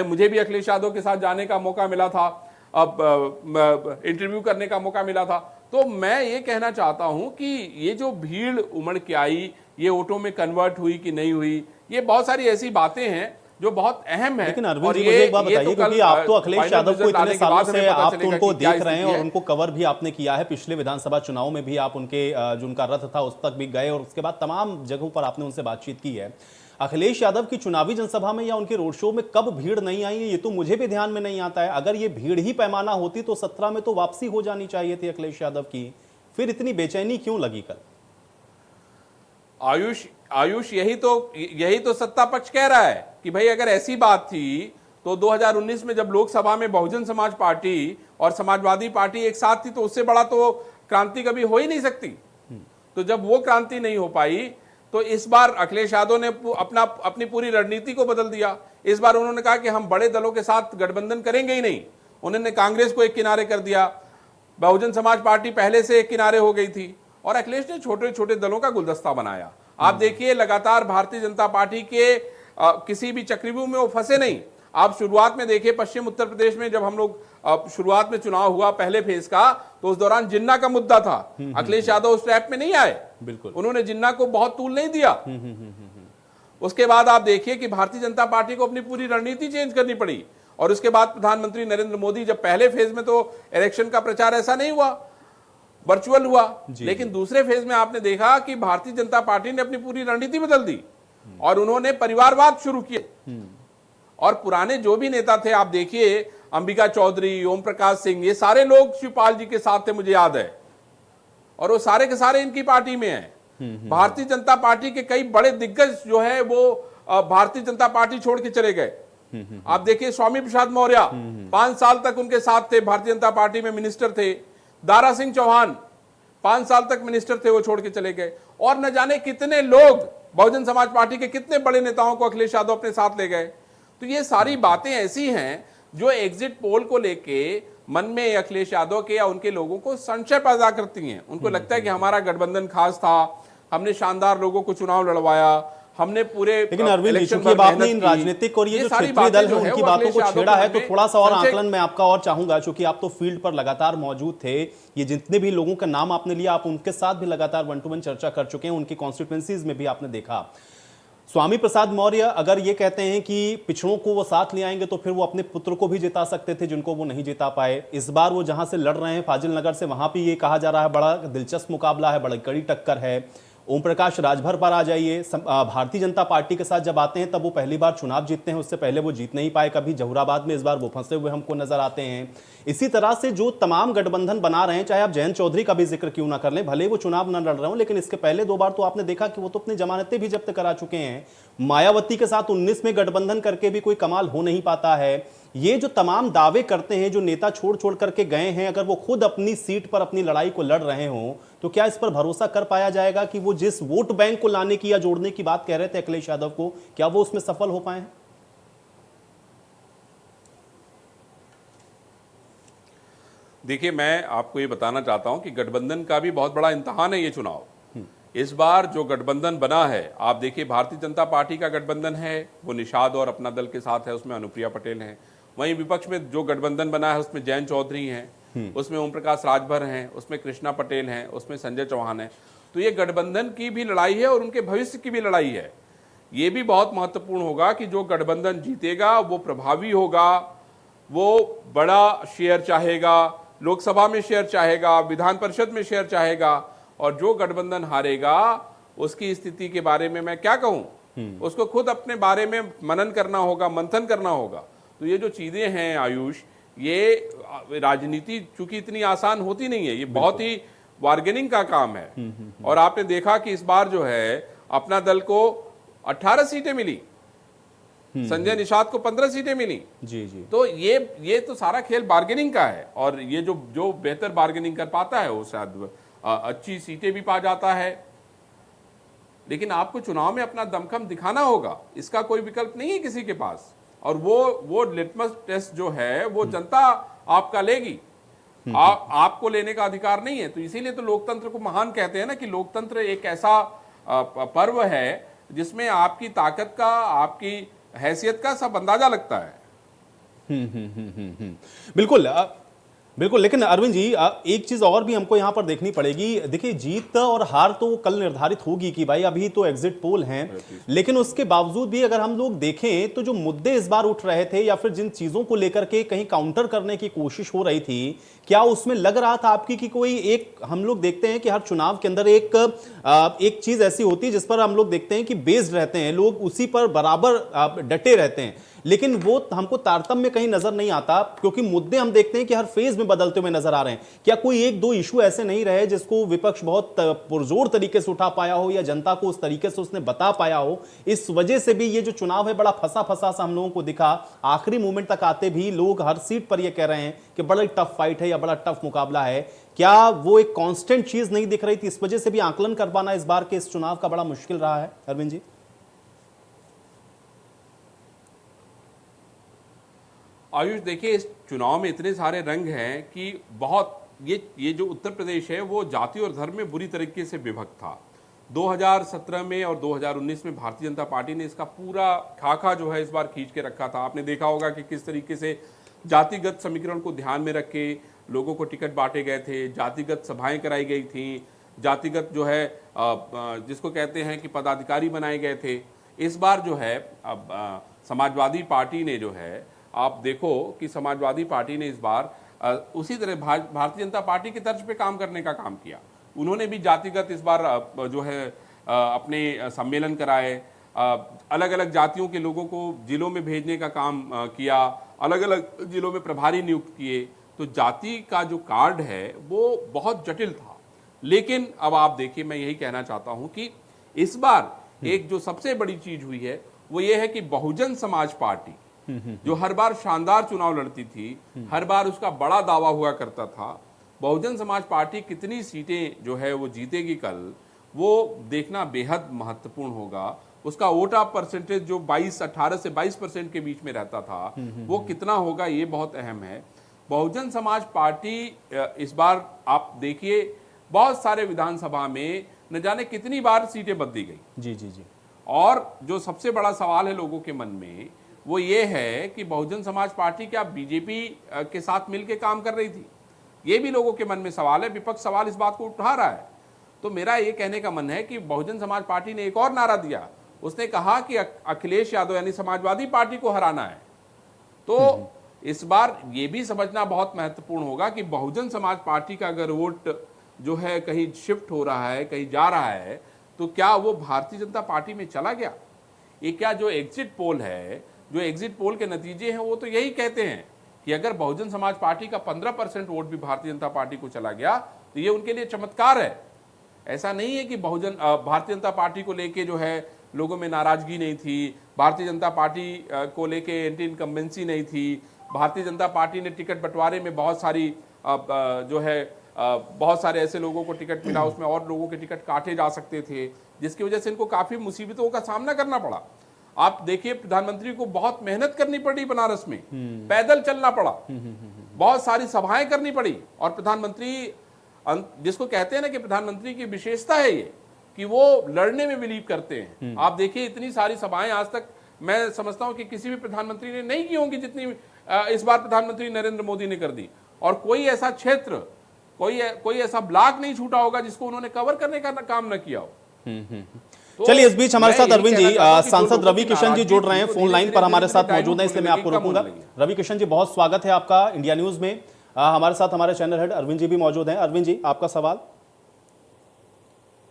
मुझे भी अखिलेश यादव के साथ जाने का मौका मिला था, अब इंटरव्यू करने का मौका मिला था। तो मैं ये कहना चाहता हूं कि ये जो भीड़ उमड़ के आई, ये वोटों में कन्वर्ट हुई कि नहीं हुई, ये बहुत सारी ऐसी बातें हैं जो बहुत अहम है। लेकिन अरविंद जी, मुझे एक बात बताइए, क्योंकि आप तो अखिलेश यादव को इतने सालों से आप तो उनको देख रहे हैं और उनको कवर भी आपने किया है, पिछले विधानसभा चुनाव में भी आप उनके जो उनका रथ था उस तक भी गए, और उसके बाद तमाम जगहों पर आपने उनसे बातचीत की है। अखिलेश यादव की चुनावी जनसभा में या उनके रोड शो में कब भीड़ नहीं आई, ये तो मुझे भी ध्यान में नहीं आता है। अगर ये भीड़ ही पैमाना होती तो 17 में तो वापसी हो जानी चाहिए थी अखिलेश यादव की, फिर इतनी बेचैनी क्यों लगी कल? आयुष यही तो सत्ता पक्ष कह रहा है कि भाई अगर ऐसी बात थी तो 2019 में जब लोकसभा में बहुजन समाज पार्टी और समाजवादी पार्टी एक साथ थी, तो उससे बड़ा तो क्रांति कभी हो ही नहीं सकती। तो जब वो क्रांति नहीं हो पाई, तो इस बार अखिलेश यादव ने अपनी पूरी रणनीति को बदल दिया। इस बार उन्होंने कहा कि हम बड़े दलों के साथ गठबंधन करेंगे ही नहीं। उन्होंने कांग्रेस को एक किनारे कर दिया, बहुजन समाज पार्टी पहले से एक किनारे हो गई थी, और अखिलेश ने छोटे छोटे दलों का गुलदस्ता बनाया। आप देखिए लगातार भारतीय जनता पार्टी के किसी भी चक्रव्यूह में वो फंसे नहीं। आप शुरुआत में देखिए पश्चिम उत्तर प्रदेश में जब हम लोग शुरुआत में चुनाव हुआ पहले फेज का, तो उस दौरान जिन्ना का मुद्दा था। अखिलेश यादव उस ट्रैप में नहीं आए, बिल्कुल उन्होंने जिन्ना को बहुत तूल नहीं दिया। उसके बाद आप देखिए कि भारतीय जनता पार्टी को अपनी पूरी रणनीति चेंज करनी पड़ी, और उसके बाद प्रधानमंत्री नरेंद्र मोदी, जब पहले फेज में तो इलेक्शन का प्रचार ऐसा नहीं हुआ, वर्चुअल हुआ, लेकिन दूसरे फेज में आपने देखा कि भारतीय जनता पार्टी ने अपनी पूरी रणनीति बदल दी और उन्होंने परिवारवाद शुरू किए। और पुराने जो भी नेता थे, आप देखिए अंबिका चौधरी, ओम प्रकाश सिंह, ये सारे लोग शिवपाल जी के साथ थे, मुझे याद है, और वो सारे के सारे इनकी पार्टी में हैं। भारतीय जनता पार्टी के कई बड़े दिग्गज जो है वो भारतीय जनता पार्टी छोड़ के चले गए। आप देखिए स्वामी प्रसाद मौर्य 5 साल तक उनके साथ थे, भारतीय जनता पार्टी में मिनिस्टर थे। दारा सिंह चौहान 5 साल तक मिनिस्टर थे, वो छोड़ के चले गए। और न जाने कितने लोग बहुजन समाज पार्टी के कितने बड़े नेताओं को अखिलेश यादव अपने साथ ले गए। तो ये सारी बातें ऐसी हैं जो एग्जिट पोल को लेके मन में अखिलेश यादव के या उनके लोगों को संशय पैदा करती हैं। उनको लगता है कि हमारा गठबंधन खास था, हमने शानदार लोगों को चुनाव लड़वाया, हमने पूरे। लेकिन अरविंद जी, चूंकि आपने इन राजनीतिक और ये जो क्षेत्रीय दल है उनकी बातों को छेड़ा है, तो थोड़ा सा और आकलन मैं आपका और चाहूंगा, चूंकि आप तो फील्ड पर लगातार मौजूद थे। ये जितने भी लोगों का नाम आपने लिया, आप उनके साथ भी लगातार 1-to-1 चर्चा कर चुके हैं, उनकी कॉन्स्टिट्यूएंसीज में भी आपने देखा। स्वामी प्रसाद मौर्य अगर ये कहते हैं कि पिछड़ों को वो साथ ले आएंगे तो फिर वो अपने पुत्र को भी जिता सकते थे जिनको वो नहीं जिता पाए। इस बार वो जहां से लड़ रहे हैं फाजिल नगर से, वहां भी ये कहा जा रहा है बड़ा दिलचस्प मुकाबला है, बड़ी कड़ी टक्कर है। ओम प्रकाश राजभर पर आ जाइए, भारतीय जनता पार्टी के साथ जब आते हैं तब वो पहली बार चुनाव जीतते हैं, उससे पहले वो जीत नहीं पाए कभी जहुराबाद में, इस बार वो फंसे हुए हमको नजर आते हैं। इसी तरह से जो तमाम गठबंधन बना रहे हैं, चाहे आप जयंत चौधरी का भी जिक्र क्यों ना कर लें, भले वो चुनाव न लड़ रहे हो, लेकिन इसके पहले 2 बार तो आपने देखा कि वो तो अपनी जमानतें भी जब्त करा चुके हैं। मायावती के साथ 19 में गठबंधन करके भी कोई कमाल हो नहीं पाता है। ये जो तमाम दावे करते हैं, जो नेता छोड़ छोड़ करके गए हैं, अगर वो खुद अपनी सीट पर अपनी लड़ाई को लड़ रहे हों तो क्या इस पर भरोसा कर पाया जाएगा कि वो जिस वोट बैंक को लाने की या जोड़ने की बात कह रहे थे अखिलेश यादव को, क्या वो उसमें सफल हो पाए हैं? देखिए, मैं आपको ये बताना चाहता हूं कि गठबंधन का भी बहुत बड़ा इम्तिहान है ये चुनाव। इस बार जो गठबंधन बना है, आप देखिए भारतीय जनता पार्टी का गठबंधन है, वो निषाद और अपना दल के साथ है, उसमें अनुप्रिया पटेल हैं। वहीं विपक्ष में जो गठबंधन बना है उसमें जयंत चौधरी हैं, उसमें ओम प्रकाश राजभर हैं, उसमें कृष्णा पटेल हैं, उसमें संजय चौहान हैं। तो ये गठबंधन की भी लड़ाई है और उनके भविष्य की भी लड़ाई है। ये भी बहुत महत्वपूर्ण होगा कि जो गठबंधन जीतेगा वो प्रभावी होगा, वो बड़ा शेयर चाहेगा, लोकसभा में शेयर चाहेगा, विधान परिषद में शेयर चाहेगा, और जो गठबंधन हारेगा उसकी स्थिति के बारे में मैं क्या कहूं, उसको खुद अपने बारे में मनन करना होगा, मंथन करना होगा। तो ये जो चीजें हैं आयुष, ये राजनीति चूंकि इतनी आसान होती नहीं है, ये बहुत ही बार्गेनिंग का काम है। और आपने देखा कि इस बार जो है अपना दल को 18 सीटें मिली, संजय निषाद को 15 सीटें मिली। जी जी। तो ये तो सारा खेल बार्गेनिंग का है, और ये जो बेहतर बार्गेनिंग कर पाता है वो शायद अच्छी सीटें भी पा जाता है। लेकिन आपको चुनाव में अपना दमखम दिखाना होगा, इसका कोई विकल्प नहीं है किसी के पास। और वो लिटमस टेस्ट जो है वो जनता आपका लेगी, आपको लेने का अधिकार नहीं है। तो इसीलिए तो लोकतंत्र को महान कहते हैं ना, कि लोकतंत्र एक ऐसा पर्व है जिसमें आपकी ताकत का, आपकी हैसियत का सब अंदाजा लगता है। बिल्कुल बिल्कुल। लेकिन अरविंद जी, एक चीज और भी हमको यहां पर देखनी पड़ेगी। देखिए, जीत और हार तो कल निर्धारित होगी कि भाई अभी तो एग्जिट पोल हैं, लेकिन उसके बावजूद भी अगर हम लोग देखें तो जो मुद्दे इस बार उठ रहे थे या फिर जिन चीजों को लेकर के कहीं काउंटर करने की कोशिश हो रही थी, क्या उसमें लग रहा था आपकी कि कोई एक, हम लोग देखते हैं कि हर चुनाव के अंदर एक चीज ऐसी होती है जिस पर हम लोग देखते हैं कि बेस्ड रहते हैं लोग, उसी पर बराबर डटे रहते हैं, लेकिन वो हमको तारतम्य कहीं नजर नहीं आता, क्योंकि मुद्दे हम देखते हैं कि हर फेज में बदलते हुए नजर आ रहे हैं। क्या कोई 1-2 इशू ऐसे नहीं रहे जिसको विपक्ष बहुत पुरजोर तरीके से उठा पाया हो या जनता को उस तरीके से उसने बता पाया हो? इस वजह से भी ये जो चुनाव है बड़ा फंसा फंसा सा हम लोगों को दिखा। आखिरी मोमेंट तक आते भी लोग हर सीट पर ये कह रहे हैं कि बड़ा टफ फाइट है या बड़ा टफ मुकाबला है। क्या वो एक कांस्टेंट चीज नहीं दिख रही थी? इस वजह से भी आकलन कर पाना इस बार के इस चुनाव का बड़ा मुश्किल रहा है अरविंद जी? आयुष, देखिए इस चुनाव में इतने सारे रंग हैं कि बहुत, ये जो उत्तर प्रदेश है वो जाति और धर्म में बुरी तरीके से विभक्त था। 2017 में और 2019 में भारतीय जनता पार्टी ने इसका पूरा खाका जो है इस बार खींच के रखा था। आपने देखा होगा कि किस तरीके से जातिगत समीकरण को ध्यान में रख के लोगों को टिकट बांटे गए थे, जातिगत सभाएं कराई गई थी, जातिगत जो है जिसको कहते हैं कि पदाधिकारी बनाए गए थे। इस बार जो है समाजवादी पार्टी ने जो है, आप देखो कि समाजवादी पार्टी ने इस बार उसी तरह भारतीय जनता पार्टी की तर्ज पे काम करने का काम किया। उन्होंने भी जातिगत इस बार जो है अपने सम्मेलन कराए, अलग अलग जातियों के लोगों को जिलों में भेजने का काम किया, अलग अलग जिलों में प्रभारी नियुक्त किए। तो जाति का जो कार्ड है वो बहुत जटिल था। लेकिन अब आप देखिए, मैं यही कहना चाहता हूं कि इस बार एक जो सबसे बड़ी चीज हुई है वो ये है कि बहुजन समाज पार्टी जो हर बार शानदार चुनाव लड़ती थी, हर बार उसका बड़ा दावा हुआ करता था, बहुजन समाज पार्टी कितनी सीटें जो है वो जीतेगी कल, वो देखना बेहद महत्वपूर्ण होगा। उसका वोट ऑफ परसेंटेज जो 18 से 22% के बीच में रहता था, वो कितना होगा ये बहुत अहम है। बहुजन समाज पार्टी इस बार आप देखिए बहुत सारे विधानसभा में न जाने कितनी बार सीटें बदली गई। जी जी जी। और जो सबसे बड़ा सवाल है लोगों के मन में वो ये है कि बहुजन समाज पार्टी क्या बीजेपी के साथ मिलकर काम कर रही थी? ये भी लोगों के मन में सवाल है। विपक्ष सवाल इस बात को उठा रहा है। तो मेरा ये कहने का मन है कि बहुजन समाज पार्टी ने एक और नारा दिया, उसने कहा कि अखिलेश यादव यानी समाजवादी पार्टी को हराना है। तो इस बार ये भी समझना बहुत महत्वपूर्ण होगा कि बहुजन समाज पार्टी का अगर वोट जो है कहीं शिफ्ट हो रहा है, कहीं जा रहा है, तो क्या वो भारतीय जनता पार्टी में चला गया? ये क्या जो एग्जिट पोल है, जो एग्जिट पोल के नतीजे हैं, वो तो यही कहते हैं कि अगर बहुजन समाज पार्टी का 15% वोट भी भारतीय जनता पार्टी को चला गया तो ये उनके लिए चमत्कार है। ऐसा नहीं है कि भारतीय जनता पार्टी को लेके जो है लोगों में नाराजगी नहीं थी, भारतीय जनता पार्टी को लेके एंटी इनकम्बेंसी नहीं थी, भारतीय जनता पार्टी ने टिकट बंटवारे में बहुत सारी जो है बहुत सारे ऐसे लोगों को टिकट मिला, उसमें और लोगों के टिकट काटे जा सकते थे, जिसकी वजह से इनको काफी मुसीबतों का सामना करना पड़ा। आप देखिए, प्रधानमंत्री को बहुत मेहनत करनी पड़ी, बनारस में पैदल चलना पड़ा, बहुत सारी सभाएं करनी पड़ी, और प्रधानमंत्री, जिसको कहते हैं ना कि प्रधानमंत्री की विशेषता है ये कि वो लड़ने में बिलीव करते हैं। आप देखिए, इतनी सारी सभाएं आज तक मैं समझता हूं कि किसी भी प्रधानमंत्री ने नहीं की होंगी जितनी इस बार प्रधानमंत्री नरेंद्र मोदी ने कर दी, और कोई ऐसा क्षेत्र, कोई ऐसा ब्लॉक नहीं छूटा होगा जिसको उन्होंने कवर करने का काम न किया हो। तो चलिए, इस बीच हमारे साथ अरविंद जी, सांसद रवि किशन जी जुड़ रहे हैं, फोन लाइन पर हमारे साथ मौजूद हैं, इसलिए मैं आपको रोकूंगा। रवि किशन जी, बहुत स्वागत है आपका इंडिया न्यूज में। हमारे साथ हमारे चैनल हेड अरविंद जी भी मौजूद हैं। अरविंद जी, आपका सवाल।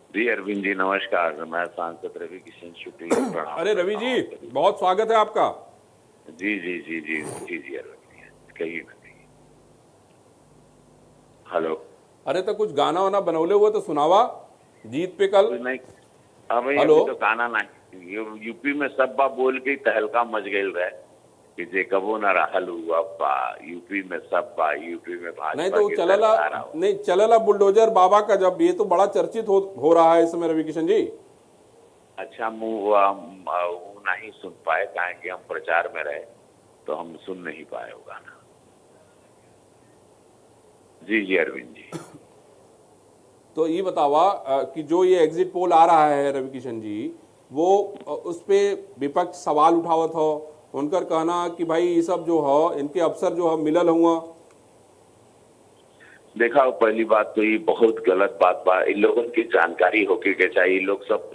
जी अरविंद जी नमस्कार, मैं सांसद रवि किशन शुक्ला। अरे रवि जी, बहुत स्वागत है आपका। जी जी जी जी जी जी अरविंद जी, कहिए ना कहिए। हेलो। अरे तो कुछ गाना वाना बनौले हुए तो सुनावा, जीत पे कल। नहीं, अभी तो गाना नहीं, यूपी में सब बा बोल के तहलका मच गई रहे कि जे कबो न रहल हुआ बा, यूपी में सब बा, यूपी में भाजपा नहीं तो चलला बुलडोजर बाबा का, जब ये तो बड़ा चर्चित हो रहा है इस समय रवि किशन जी। अच्छा, वो नहीं सुन पाए, कहा कि हम प्रचार में रहे तो हम सुन नहीं पाए वो गाना। जी जी अरविंद जी। तो ये बतावा कि जो ये एग्जिट पोल आ रहा है रवि किशन जी, वो उस पे विपक्ष सवाल उठावत हो, उनकर कहना कि भाई ये सब जो हो, इनके अफसर जो है मिलल हुआ। देखा, पहली बात तो ये बहुत गलत बात बा, इन लोगों की जानकारी होके के चाहिए। इन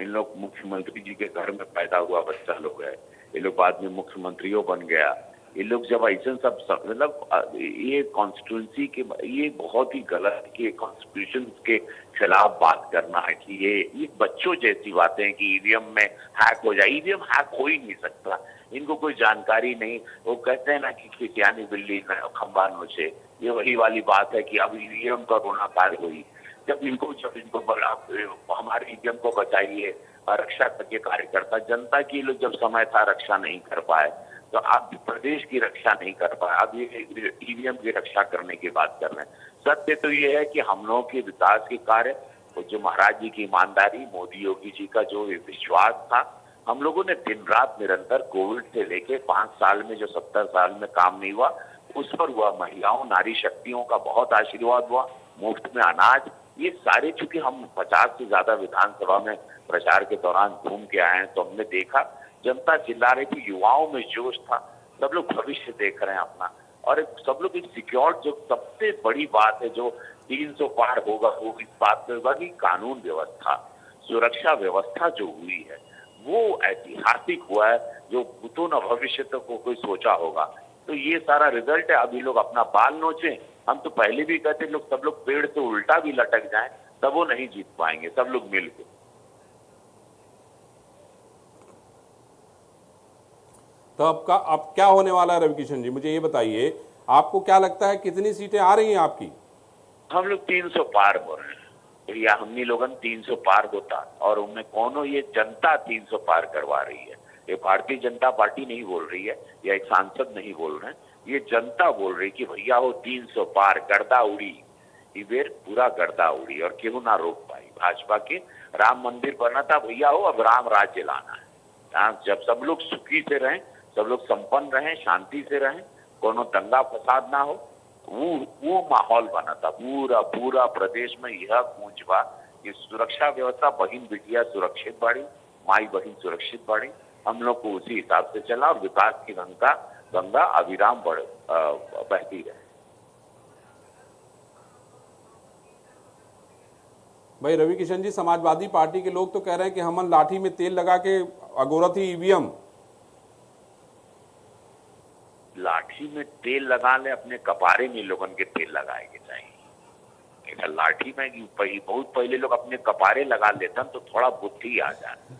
लोग मुख्यमंत्री जी के घर में पैदा हुआ बच्चा लोग है, ये लोग बाद में मुख्यमंत्रियों बन गया। ये लोग जब ऐसे सब मतलब ये कॉन्स्टिट्यूंसी के, ये बहुत ही गलत कि कॉन्स्टिट्यूशन के खिलाफ बात करना है कि ये बच्चों जैसी बातें हैं कि ईवीएम में हैक हो जाए। ईवीएम हैक हो ही नहीं सकता, इनको कोई जानकारी नहीं। वो कहते हैं ना कि खिसियानी बिल्ली खंबा नोचे, ये वही वाली बात है कि अब ईवीएम का रोना पार हुई। जब इनको बोला हमारे ईवीएम को बचाइए, रक्षा करके कार्यकर्ता, जनता की लोग जब समय था रक्षा नहीं कर पाए, तो आप प्रदेश की रक्षा नहीं कर पाए, अब ये ईवीएम की रक्षा करने की बात कर रहे हैं। सत्य तो ये है कि हम लोगों के विकास के कार्य, जो महाराज जी की ईमानदारी, मोदी योगी जी का जो विश्वास था, हम लोगों ने दिन रात निरंतर कोविड से लेके 5 साल में जो 70 साल में काम नहीं हुआ उस पर हुआ। महिलाओं, नारी शक्तियों का बहुत आशीर्वाद हुआ, मुफ्त में अनाज, ये सारे, चूंकि हम 50 से ज्यादा विधानसभा में प्रचार के दौरान घूम के आए हैं, तो हमने देखा जनता चिल्ला रही थी, युवाओं में जोश था, सब लोग भविष्य देख रहे हैं अपना, और सब लोग एक सिक्योर, जो सबसे बड़ी बात है जो 300 पार होगा वो इस बात पे होगा कि कानून व्यवस्था, सुरक्षा व्यवस्था जो हुई है वो ऐतिहासिक हुआ है, जो तो न भविष्य तक को कोई सोचा होगा। तो ये सारा रिजल्ट है। अभी लोग अपना बाल नोचे, हम तो पहले भी कहते लोग, सब लोग पेड़ से उल्टा भी लटक जाएं तब वो नहीं जीत पाएंगे, सब लोग मिलकर। तो अब क्या होने वाला है रवि किशन जी, मुझे ये बताइए, आपको क्या लगता है कितनी सीटें आ रही हैं आपकी? हम लोग 300 पार हो रहे हैं, या हमनी लोगन 300 पार होता, और उनमें कौन ये जनता 300 पार करवा रही है। ये भारतीय जनता पार्टी नहीं बोल रही है, या एक सांसद नहीं बोल रहे हैं, ये जनता बोल रही कि भैया वो 300 पार, गर्दा उड़ी, ये बेर पूरा गर्दा उड़ी और क्यों ना रोक पाई। भाजपा के राम मंदिर बना था भैया हो, अब राम राज्य लाना है। जब सब लोग सुखी से रहें, सब लोग संपन्न रहें, शांति से रहें, कोनो दंगा फसाद ना हो, वो माहौल बना था। पूरा प्रदेश में यह गूंज बा कि सुरक्षा व्यवस्था, बहन बिटिया सुरक्षित बाड़ी, माई बहन सुरक्षित बाड़ी, हम लोग को उसी हिसाब से चला और विकास की गंगा अविराम बहती रहे। भाई रवि किशन जी, समाजवादी पार्टी के लोग तो कह रहे हैं कि हमन लाठी में तेल लगा के अगोरा थी ईवीएम। लाठी में तेल लगा ले, अपने कपारे में लोगों के तेल लगाए के चाहिए। लाठी में बहुत पहले लोग अपने कपारे लगा लेते हैं तो थोड़ा बुद्धि आ जाए।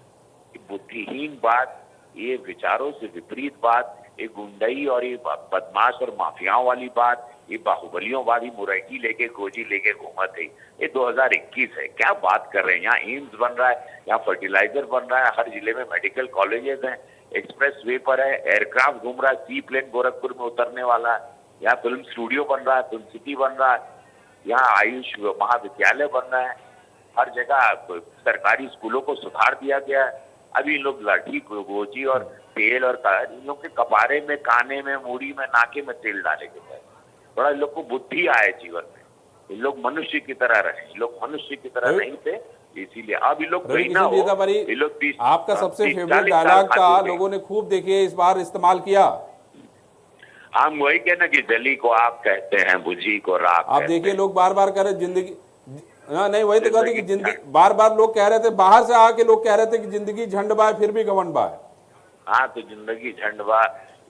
बुद्धिहीन बात, ये विचारों से विपरीत बात, ये गुंडई और ये बदमाश और माफियाओं वाली बात, ये बाहुबलियों वाली मुरैकी लेके गोजी लेके घूमत है। ये 2021 है, क्या बात कर रहे हैं। यहाँ एम्स बन रहा है, यहाँ फर्टिलाइजर बन रहा है, हर जिले में मेडिकल कॉलेजेस हैं, एक्सप्रेस वे पर है, एयरक्राफ्ट घूम रहा है, सी प्लेन गोरखपुर में उतरने वाला है, यहाँ फिल्म स्टूडियो बन रहा है, फिल्म सिटी बन रहा है, यहाँ आयुष महाविद्यालय बन रहा है, हर जगह सरकारी स्कूलों को सुधार दिया गया है। अभी लोग लाठी गोजी और तेल और इन लोग के कपारे में, काने में, मूड़ी में, नाके में तेल डाले के बाद थोड़ा इन लोग को बुद्धि आए जीवन में। इन लोग मनुष्य की तरह रहे, इन लोग मनुष्य की तरह नहीं थे, इसीलिए अब इन लोग रवि किशन जी, आपका सबसे फेवरेट डायलॉग का लोगों ने खूब देखिए इस बार इस्तेमाल किया। हम वही कहना कि जली को आग कहते हैं, बुझी को राख। आप देखिए लोग बार बार कह रहे जिंदगी, नहीं वही तो कहते कि जिंदगी, बार बार लोग कह रहे थे, बाहर से आके लोग कह रहे थे कि जिंदगी झंड बा फिर भी घमंड बा। हाँ, तो जिंदगी झंड बा।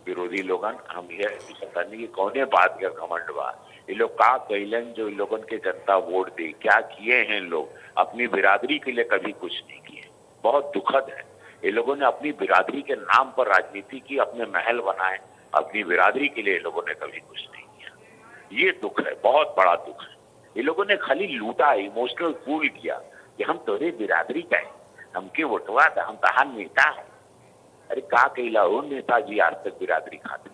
विरोधी लोगन हम ये करने की कौने बात का घमंड बा। ये लोग का कैलन जो इन लोगन के जनता वोट दी, क्या किए हैं लोग अपनी बिरादरी के लिए? कभी कुछ नहीं किए। बहुत दुखद है, ये लोगों ने अपनी बिरादरी के नाम पर राजनीति की, अपने महल बनाए, अपनी बिरादरी के लिए लोगों ने कभी कुछ नहीं किया। ये दुख है, बहुत बड़ा दुख है। ये लोगों ने खाली लूटा, इमोशनल फूल किया कि हम तोरे बिरादरी का है, हमके वोटवा था, हम तहां नेता है। अरे का कहला हो नेताजी आज तक बिरादरी खाते।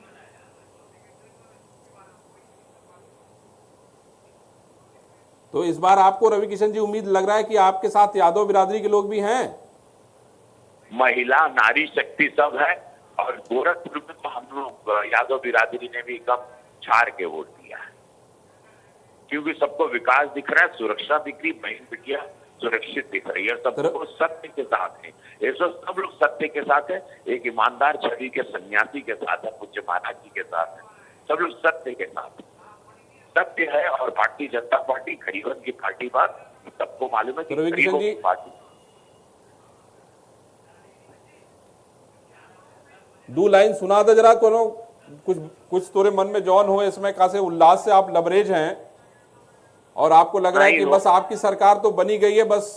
तो इस बार आपको रवि किशन जी उम्मीद लग रहा है कि आपके साथ यादव बिरादरी के लोग भी हैं? महिला, नारी शक्ति सब है, और गोरखपुर में तो हम लोग यादव बिरादरी ने भी कम छाड़ के वोट दिया है, क्योंकि सबको विकास दिख रहा है, सुरक्षा दिख रही, बहन बिटिया सुरक्षित दिख रही है, सबको सत्य के साथ है। ये सब लोग सत्य के साथ है, एक ईमानदार छवि के सन्यासी के साथ है, पूज्य महाराज जी के साथ है, सब लोग सत्य के साथ है। सत्य है, और भारतीय जनता पार्टी गरीबन की पार्टी बात सबको मालूम है कि गरीबों की पार्टी। दो लाइन सुना दे जरा, कोनो कुछ तोरे मन में जौन हो, इसमें कासे उल्लास से आप लबरेज हैं और आपको लग रहा है कि बस आपकी सरकार तो बनी गई है, बस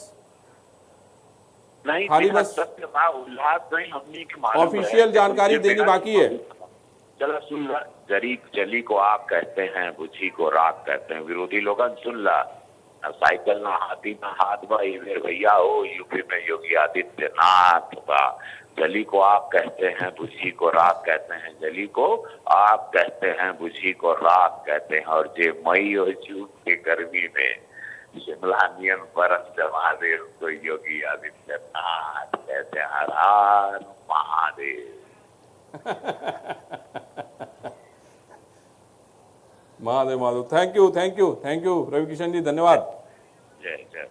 नहीं, खाली बस सत्य उल्लास नहीं, हमने ऑफिशियल जानकारी देनी बाकी है। चलो सुन ला, जली को आग कहते हैं, बुझी को राख कहते हैं। विरोधी लोग सुन ला, ना साइकिल ना हाथी ना हाथ बा, भैया हो यूपी में योगी आदित्यनाथ बा। जली को आग कहते हैं, बुझी को राख कहते हैं, जली को आग कहते हैं, बुझी को राख कहते हैं। और जे मई और जून की गर्मी में शिमला नियन बरफ जमा दे, उसको योगी आदित्यनाथ कहते हैं। हर हर महादेव। महादेव महादेव। थैंक यू रवि किशन जी, धन्यवाद। जय जय।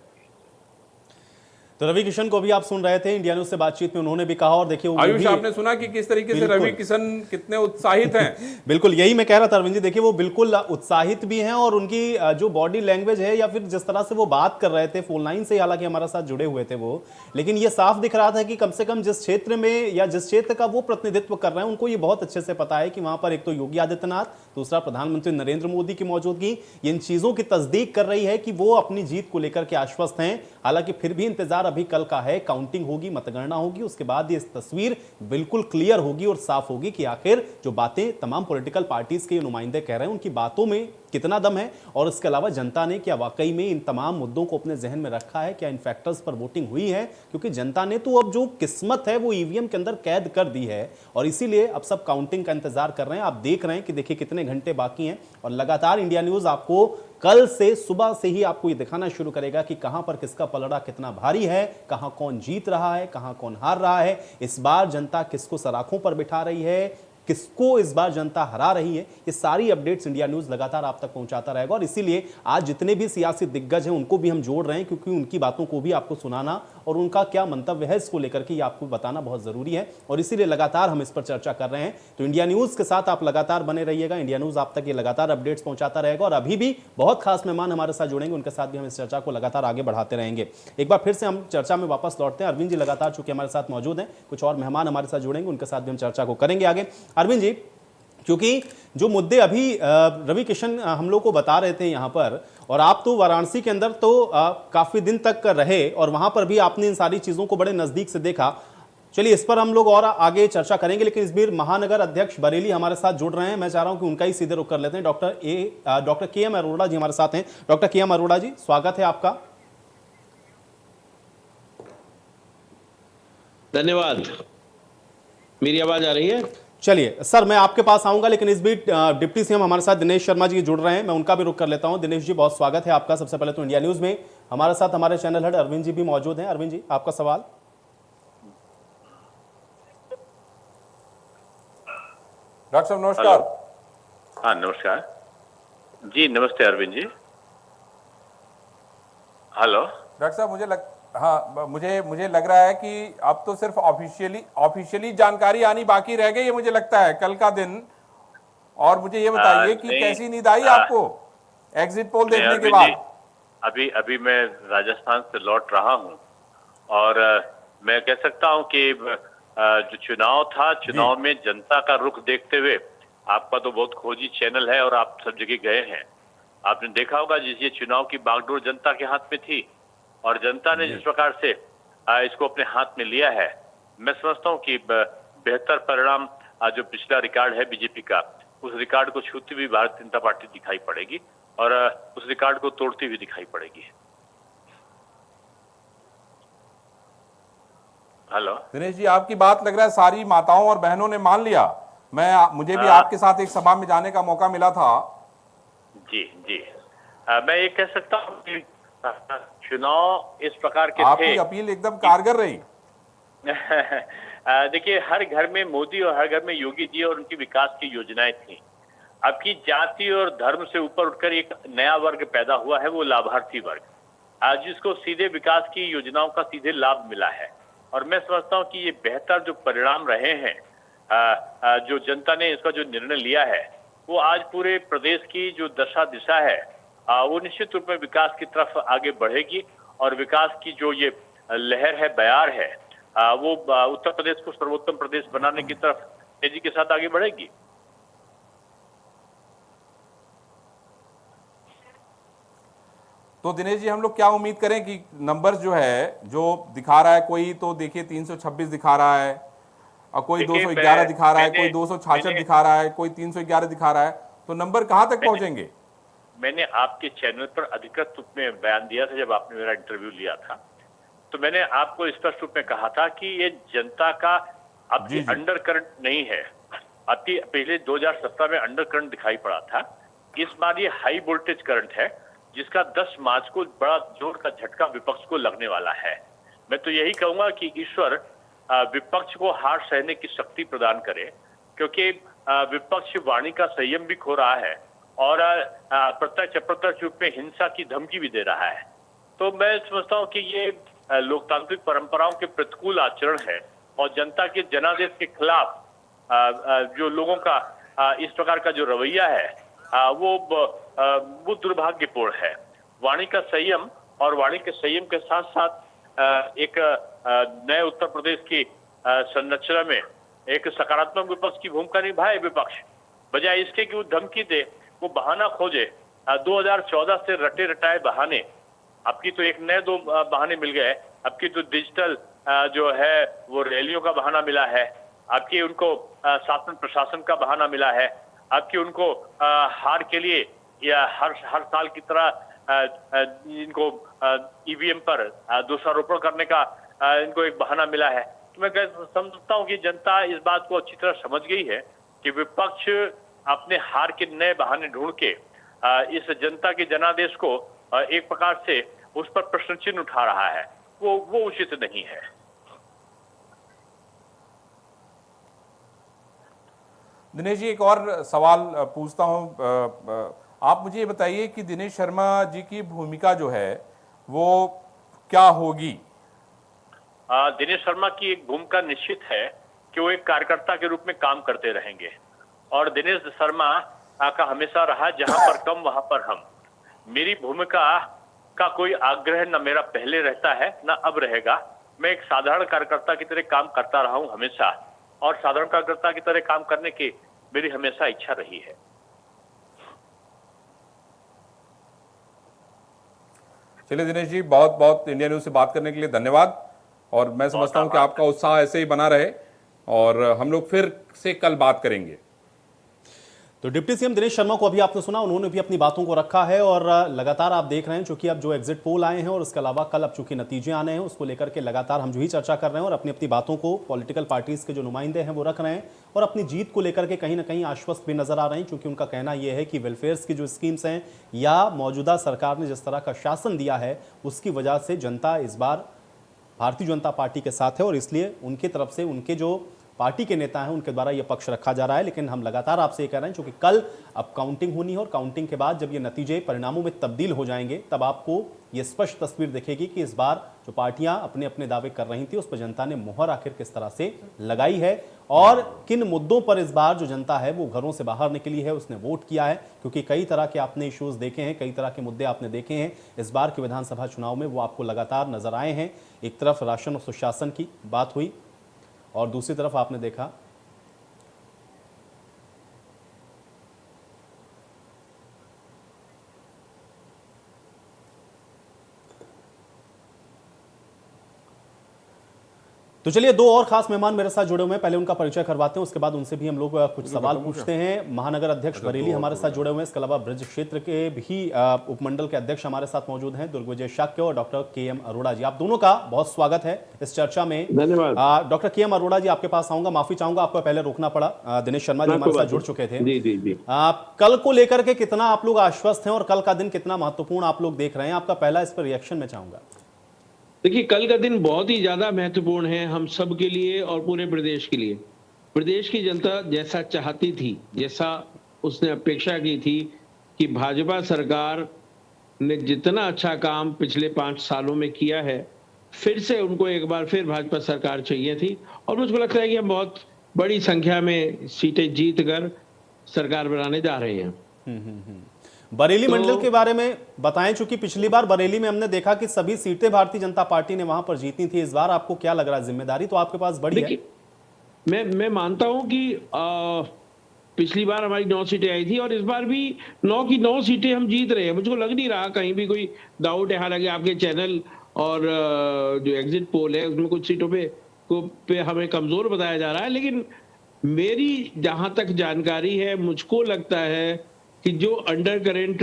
तो रवि किशन को भी आप सुन रहे थे, इंडिया न्यूज से बातचीत में उन्होंने भी कहा, और देखिए आयुष आपने सुना कि किस तरीके से रवि किशन कितने उत्साहित हैं। बिल्कुल यही मैं कह रहा था अरविंद जी, देखिए वो बिल्कुल उत्साहित भी हैं, और उनकी जो बॉडी लैंग्वेज है या फिर जिस तरह से वो बात कर रहे थे फोन लाइन से, हालांकि हमारे साथ जुड़े हुए थे वो, लेकिन ये साफ दिख रहा था कि कम से कम जिस क्षेत्र में या जिस क्षेत्र का वो प्रतिनिधित्व कर रहे हैं, उनको ये बहुत अच्छे से पता है कि वहां पर एक तो योगी आदित्यनाथ, दूसरा प्रधानमंत्री नरेंद्र मोदी की मौजूदगी इन चीजों की तस्दीक कर रही है कि वो अपनी जीत को लेकर के आश्वस्त हैं। हालांकि फिर भी इंतजार अभी कल का है, काउंटिंग होगी, मतगणना होगी, उसके बाद ये तस्वीर बिल्कुल क्लियर होगी और साफ होगी कि आखिर जो बातें तमाम पॉलिटिकल पार्टीज के नुमाइंदे कह रहे हैं, उनकी बातों में कितना दम है, और इसके अलावा जनता ने क्या वाकई में इन तमाम मुद्दों को अपने जहन में रखा है, क्या इन फैक्टर्स पर वोटिंग हुई है। क्योंकि जनता ने तो अब जो किस्मत है वो ईवीएम के अंदर कैद कर दी है, और इसीलिए अब सब काउंटिंग का इंतजार कर रहे हैं। आप देख रहे हैं कि देखिए कितने घंटे बाकी हैं, और लगातार इंडिया न्यूज आपको कल से सुबह से ही आपको ये दिखाना शुरू करेगा कि कहां पर किसका पलड़ा कितना भारी है, कहां कौन जीत रहा है, कहां कौन हार रहा है, इस बार जनता किसको सराखों पर बिठा रही है, किसको इस बार जनता हरा रही है। ये सारी अपडेट्स इंडिया न्यूज लगातार आप तक पहुंचाता रहेगा, और इसीलिए आज जितने भी सियासी दिग्गज हैं उनको भी हम जोड़ रहे हैं, क्योंकि उनकी बातों को भी आपको सुनाना और उनका क्या मंतव्य है इसको लेकर के, ये आपको बताना बहुत जरूरी है और इसीलिए लगातार हम इस पर चर्चा कर रहे हैं। तो इंडिया न्यूज के साथ आप लगातार बने रहिएगा, इंडिया न्यूज आप तक ये लगातार अपडेट्स पहुंचाता रहेगा और अभी भी बहुत खास मेहमान हमारे साथ जुड़ेंगे, उनके साथ भी हम इस चर्चा को लगातार आगे बढ़ाते रहेंगे। एक बार फिर से हम चर्चा में वापस लौटते हैं। अरविंद जी लगातार चूंकि हमारे साथ मौजूद हैं, कुछ और मेहमान हमारे साथ जुड़ेंगे, उनके साथ भी हम चर्चा को करेंगे आगे। अरविंद जी, क्योंकि जो मुद्दे अभी रवि किशन हम लोग को बता रहे थे यहाँ पर, और आप तो वाराणसी के अंदर तो काफी दिन तक रहे और वहां पर भी आपने इन सारी चीजों को बड़े नजदीक से देखा। चलिए इस पर हम लोग और आगे चर्चा करेंगे, लेकिन इस बीच महानगर अध्यक्ष बरेली हमारे साथ जुड़ रहे हैं। मैं चाह रहा हूं कि उनका ही सीधे रुख कर लेते हैं। डॉक्टर के एम अरोड़ा जी हमारे साथ हैं। डॉक्टर के एम अरोड़ा जी, स्वागत है आपका। धन्यवाद। मेरी आवाज आ रही है? चलिए सर, मैं आपके पास आऊंगा, लेकिन इस बीच डिप्टी सीएम हमारे साथ दिनेश शर्मा जी जुड़ रहे हैं, मैं उनका भी रुख कर लेता हूं। दिनेश जी, बहुत स्वागत है आपका। सबसे पहले तो इंडिया न्यूज में हमारे साथ हमारे चैनल हेड अरविंद जी भी मौजूद हैं। अरविंद जी, आपका सवाल। डॉक्टर साहब नमस्कार। हाँ नमस्कार जी। नमस्ते अरविंद जी। हेलो डॉक्टर साहब, मुझे लग रहा है कि अब तो सिर्फ ऑफिशियली जानकारी आनी बाकी रह गई है, मुझे लगता है कल का दिन। और मुझे ये बताइए कि कैसी नींद आई आपको एग्जिट पोल देखने के बाद? अभी मैं राजस्थान से लौट रहा हूँ और मैं कह सकता हूँ कि जो चुनाव था, चुनाव में जनता का रुख देखते हुए, आपका तो बहुत खोजी चैनल है और आप सब जगह गए हैं, आपने देखा होगा जिस ये चुनाव की बागडोर जनता के हाथ में थी और जनता ने जिस प्रकार से इसको अपने हाथ में लिया है, मैं समझता हूँ कि बेहतर परिणाम जो पिछला रिकॉर्ड है बीजेपी का, उस रिकॉर्ड को छूती हुई भारतीय जनता पार्टी दिखाई पड़ेगी और उस रिकॉर्ड को तोड़ती हुई दिखाई पड़ेगी। हेलो दिनेश जी, आपकी बात लग रहा है सारी माताओं और बहनों ने मान लिया। मुझे भी आपके साथ एक सभा में जाने का मौका मिला था। जी जी। मैं ये कह सकता हूँ कि चुनाव इस प्रकार के आपकी थे। अपील एकदम कारगर रही। देखिए, हर घर में मोदी और हर घर में योगी जी और उनकी विकास की योजनाएं थी। आपकी जाति और धर्म से ऊपर उठकर एक नया वर्ग पैदा हुआ है, वो लाभार्थी वर्ग, आज जिसको सीधे विकास की योजनाओं का सीधे लाभ मिला है। और मैं समझता हूँ कि ये बेहतर जो परिणाम रहे हैं, जो जनता ने इसका जो निर्णय लिया है, वो आज पूरे प्रदेश की जो दशा दिशा है, वो निश्चित रूप में विकास की तरफ आगे बढ़ेगी और विकास की जो ये लहर है, बयार है, वो उत्तर प्रदेश को सर्वोत्तम प्रदेश बनाने की तरफ तेजी के साथ आगे बढ़ेगी। तो दिनेश जी, हम लोग क्या उम्मीद करें कि नंबर्स जो है, जो दिखा रहा है, कोई तो देखिए 326 दिखा रहा है और कोई 211 दिखा रहा है, कोई 266 दिखा रहा है, कोई 311 दिखा रहा है, तो नंबर कहां तक पहुंचेंगे? मैंने आपके चैनल पर अधिकृत रूप में बयान दिया था जब आपने मेरा इंटरव्यू लिया था, तो मैंने आपको स्पष्ट रूप में कहा था कि ये जनता का आपकी अंडर करंट नहीं है। आपकी पहले 2017 में अंडर करंट दिखाई पड़ा था, इस बार ये हाई वोल्टेज करंट है जिसका 10 मार्च को बड़ा जोर का झटका विपक्ष को लगने वाला है। मैं तो यही कहूंगा कि ईश्वर विपक्ष को हार सहने की शक्ति प्रदान करे, क्योंकि विपक्ष वाणी का संयम भी खो रहा है और प्रत्यक्ष अप्रत्यक्ष रूप में हिंसा की धमकी भी दे रहा है। तो मैं समझता हूं कि ये लोकतांत्रिक परंपराओं के प्रतिकूल आचरण है और जनता के जनादेश के खिलाफ जो लोगों का इस प्रकार का जो रवैया है, वो दुर्भाग्यपूर्ण है। वाणी का संयम और वाणी के संयम के साथ साथ एक नए उत्तर प्रदेश की संरचना में एक सकारात्मक विपक्ष की भूमिका निभाए विपक्ष, बजाय इसके कि वो धमकी दे, वो बहाना खोजे। 2014 से रटे रटाए बहाने, आपकी तो एक नए 2 बहाने मिल गए। आपकी तो डिजिटल जो है वो रैलियों का बहाना मिला है, आपकी उनको शासन प्रशासन का बहाना मिला है, आपकी उनको हार के लिए या हर साल की तरह इनको ईवीएम पर दोषारोपण करने का इनको एक बहाना मिला है। तो मैं समझता हूँ कि जनता इस बात को अच्छी तरह समझ गई है कि विपक्ष अपने हार के नए बहाने ढूंढ के इस जनता के जनादेश को एक प्रकार से उस पर प्रश्न चिन्ह उठा रहा है, वो उचित नहीं है। दिनेश जी, एक और सवाल पूछता हूं। आप मुझे ये बताइए कि दिनेश शर्मा जी की भूमिका जो है वो क्या होगी? दिनेश शर्मा की एक भूमिका निश्चित है कि वो एक कार्यकर्ता के रूप में काम करते रहेंगे। और दिनेश शर्मा का हमेशा रहा जहां पर कम वहां पर हम। मेरी भूमिका का कोई आग्रह न मेरा पहले रहता है न अब रहेगा। मैं एक साधारण कार्यकर्ता की तरह काम करता रहा हूं हमेशा, और साधारण कार्यकर्ता की तरह काम करने की मेरी हमेशा इच्छा रही है। चलिए दिनेश जी, बहुत बहुत इंडिया न्यूज से बात करने के लिए धन्यवाद। और मैं समझता हूं कि आपका उत्साह ऐसे ही बना रहे और हम लोग फिर से कल बात करेंगे। तो डिप्टी सीएम दिनेश शर्मा को अभी आपने सुना, उन्होंने भी अपनी बातों को रखा है और लगातार आप देख रहे हैं चूंकि अब जो एग्जिट पोल आए हैं और उसके अलावा कल अब चूंकि नतीजे आने हैं उसको लेकर के लगातार हम जो ही चर्चा कर रहे हैं और अपनी अपनी बातों को पॉलिटिकल पार्टीज के जो नुमाइंदे हैं वो रख रहे हैं और अपनी जीत को लेकर के कहीं ना कहीं आश्वस्त भी नजर आ रहे हैं, क्योंकि उनका कहना यह है कि वेलफेयर्स की जो स्कीम्स हैं या मौजूदा सरकार ने जिस तरह का शासन दिया है उसकी वजह से जनता इस बार भारतीय जनता पार्टी के साथ है और इसलिए उनकी तरफ से उनके जो पार्टी के नेता हैं उनके द्वारा यह पक्ष रखा जा रहा है। लेकिन हम लगातार आपसे ये कह रहे हैं क्योंकि कल अब काउंटिंग होनी है और काउंटिंग के बाद जब ये नतीजे परिणामों में तब्दील हो जाएंगे तब आपको ये स्पष्ट तस्वीर दिखेगी कि इस बार जो पार्टियां अपने अपने दावे कर रही थी उस पर जनता ने मोहर आखिर किस तरह से लगाई है और किन मुद्दों पर इस बार जो जनता है वो घरों से बाहर निकली है, उसने वोट किया है। क्योंकि कई तरह के आपने इश्यूज देखे हैं, कई तरह के मुद्दे आपने देखे हैं इस बार के विधानसभा चुनाव में, वो आपको लगातार नजर आए हैं। एक तरफ राशन और सुशासन की बात हुई और दूसरी तरफ आपने देखा तो चलिए दो और खास मेहमान मेरे साथ जुड़े हुए हैं, पहले उनका परिचय करवाते हैं, उसके बाद उनसे भी हम लोग कुछ सवाल पूछते हैं। महानगर अध्यक्ष बरेली हमारे साथ जुड़े हुए हैं, इसके अलावा ब्रज क्षेत्र के भी उपमंडल के अध्यक्ष हमारे साथ मौजूद हैं, दुर्ग विजय शाक्य और डॉक्टर के.एम. अरोड़ा जी। आप दोनों का बहुत स्वागत है इस चर्चा में। धन्यवाद। Doctor KM. अरोड़ा जी आपके पास आऊंगा, माफी चाहूंगा आपको पहले रोकना पड़ा, दिनेश शर्मा जी हमारे साथ जुड़ चुके थे। जी। कल को लेकर के कितना आप लोग आश्वस्त हैं और कल का दिन कितना महत्वपूर्ण आप लोग देख रहे हैं? आपका पहला इस पर रिएक्शन मैं चाहूंगा। देखिए, कल का दिन बहुत ही ज्यादा महत्वपूर्ण है हम सब के लिए और पूरे प्रदेश के लिए। प्रदेश की जनता जैसा चाहती थी, जैसा उसने अपेक्षा की थी कि भाजपा सरकार ने जितना अच्छा काम पिछले 5 सालों में किया है, फिर से उनको एक बार फिर भाजपा सरकार चाहिए थी। और मुझको लगता है कि हम बहुत बड़ी संख्या में सीटें जीत कर सरकार बनाने जा रहे हैं। बरेली मंडल के बारे में बताएं, चूंकि पिछली बार बरेली में हमने देखा कि सभी सीटें भारतीय जनता पार्टी ने वहां पर जीती थी। इस बार आपको क्या लग रहा है? जिम्मेदारी तो आपके पास बड़ी है। मैं मानता हूं कि पिछली बार हमारी 9 सीटें आई थी और इस बार भी 9 की 9 सीटें हम जीत रहे हैं। मुझको लग नहीं रहा कहीं भी कोई डाउट है। हालांकि आपके चैनल और जो एग्जिट पोल है उसमें कुछ सीटों पे हमें कमजोर बताया जा रहा है, लेकिन मेरी जहां तक जानकारी है मुझको लगता है कि जो अंडर करंट,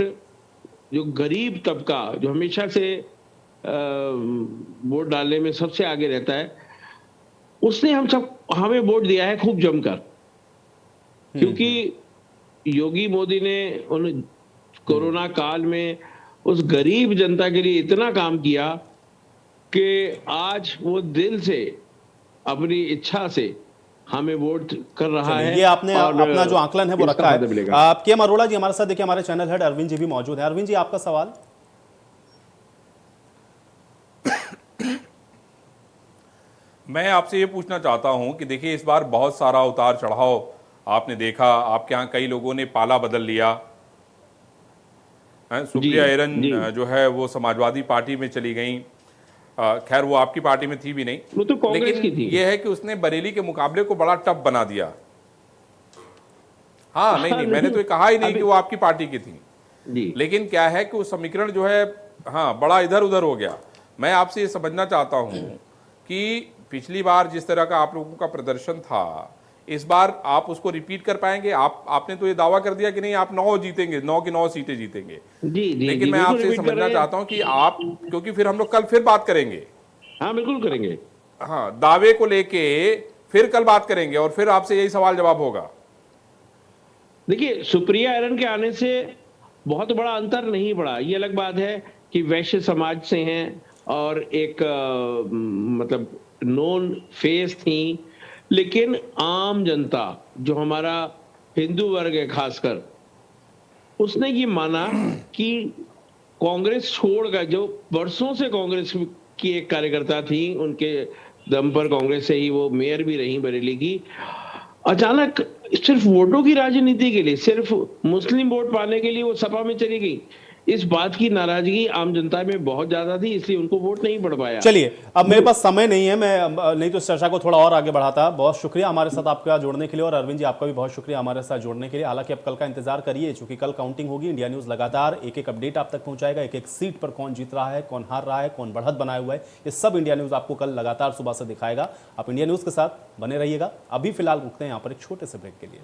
जो गरीब तबका जो हमेशा से वोट डालने में सबसे आगे रहता है, उसने हमें वोट दिया है खूब जमकर। क्योंकि योगी मोदी ने उन कोरोना काल में उस गरीब जनता के लिए इतना काम किया कि आज वो दिल से अपनी इच्छा से हमें वोट कर रहा है। ये आपने अपना जो आकलन है वो रखा है। के.एम. अरोड़ा जी हमारे साथ देखिए, हमारे चैनल हेड अरविंद जी भी मौजूद है। अरविंद जी आपका सवाल। मैं आपसे ये पूछना चाहता हूं कि देखिए इस बार बहुत सारा उतार चढ़ाव आपने देखा। आपके यहाँ कई लोगों ने पाला बदल लिया। सुप्रिया ऐरन जो है वो समाजवादी पार्टी में चली गई। खैर वो आपकी पार्टी में थी भी नहीं, वो तो कांग्रेस लेकिन की थी। ये है कि उसने बरेली के मुकाबले को बड़ा टफ बना दिया। हाँ नहीं, मैंने तो कहा ही नहीं कि वो आपकी पार्टी की थी जी। लेकिन क्या है कि वो समीकरण जो है हाँ बड़ा इधर उधर हो गया। मैं आपसे ये समझना चाहता हूं कि पिछली बार जिस तरह का आप लोगों का प्रदर्शन था, इस बार आप उसको रिपीट कर पाएंगे? आपने तो ये दावा कर दिया कि नहीं आप 9 जीतेंगे, 9 की 9 सीटें जीतेंगे। जी, लेकिन मैं आपसे समझना चाहता हूं कि आप, क्योंकि फिर हम लोग कल फिर बात करेंगे। हाँ बिल्कुल करेंगे। हाँ, दावे को लेके फिर कल बात करेंगे और फिर आपसे यही सवाल जवाब होगा। देखिए, सुप्रिया ऐरन के आने से बहुत बड़ा अंतर नहीं पड़ा। ये अलग बात है कि वैश्य समाज से हैं और एक मतलब नॉन फेस थी, लेकिन आम जनता जो हमारा हिंदू वर्ग है खासकर, उसने ये माना कि कांग्रेस छोड़कर, जो वर्षों से कांग्रेस की एक कार्यकर्ता थी, उनके दम पर कांग्रेस से ही वो मेयर भी रही बरेली की। अचानक सिर्फ वोटों की राजनीति के लिए, सिर्फ मुस्लिम वोट पाने के लिए वो सपा में चली गई। इस बात की नाराजगी आम जनता में बहुत ज्यादा थी, इसलिए उनको वोट नहीं पड़ पाया। चलिए, अब मेरे पास समय नहीं है, मैं नहीं तो इस चर्चा को थोड़ा और आगे बढ़ाता। बहुत शुक्रिया हमारे साथ आपका जुड़ने के लिए, और अरविंद जी आपका भी बहुत शुक्रिया हमारे साथ जुड़ने के लिए। हालांकि अब कल का इंतजार करिए, चूंकि कल काउंटिंग होगी। इंडिया न्यूज लगातार एक एक अपडेट आप तक पहुंचाएगा, एक एक सीट पर कौन जीत रहा है, कौन हार रहा है, कौन बढ़त बनाया हुआ है, ये सब इंडिया न्यूज आपको कल लगातार सुबह से दिखाएगा। आप इंडिया न्यूज के साथ बने रहिएगा। अभी फिलहाल रुकते हैं यहाँ पर एक छोटे से ब्रेक के लिए।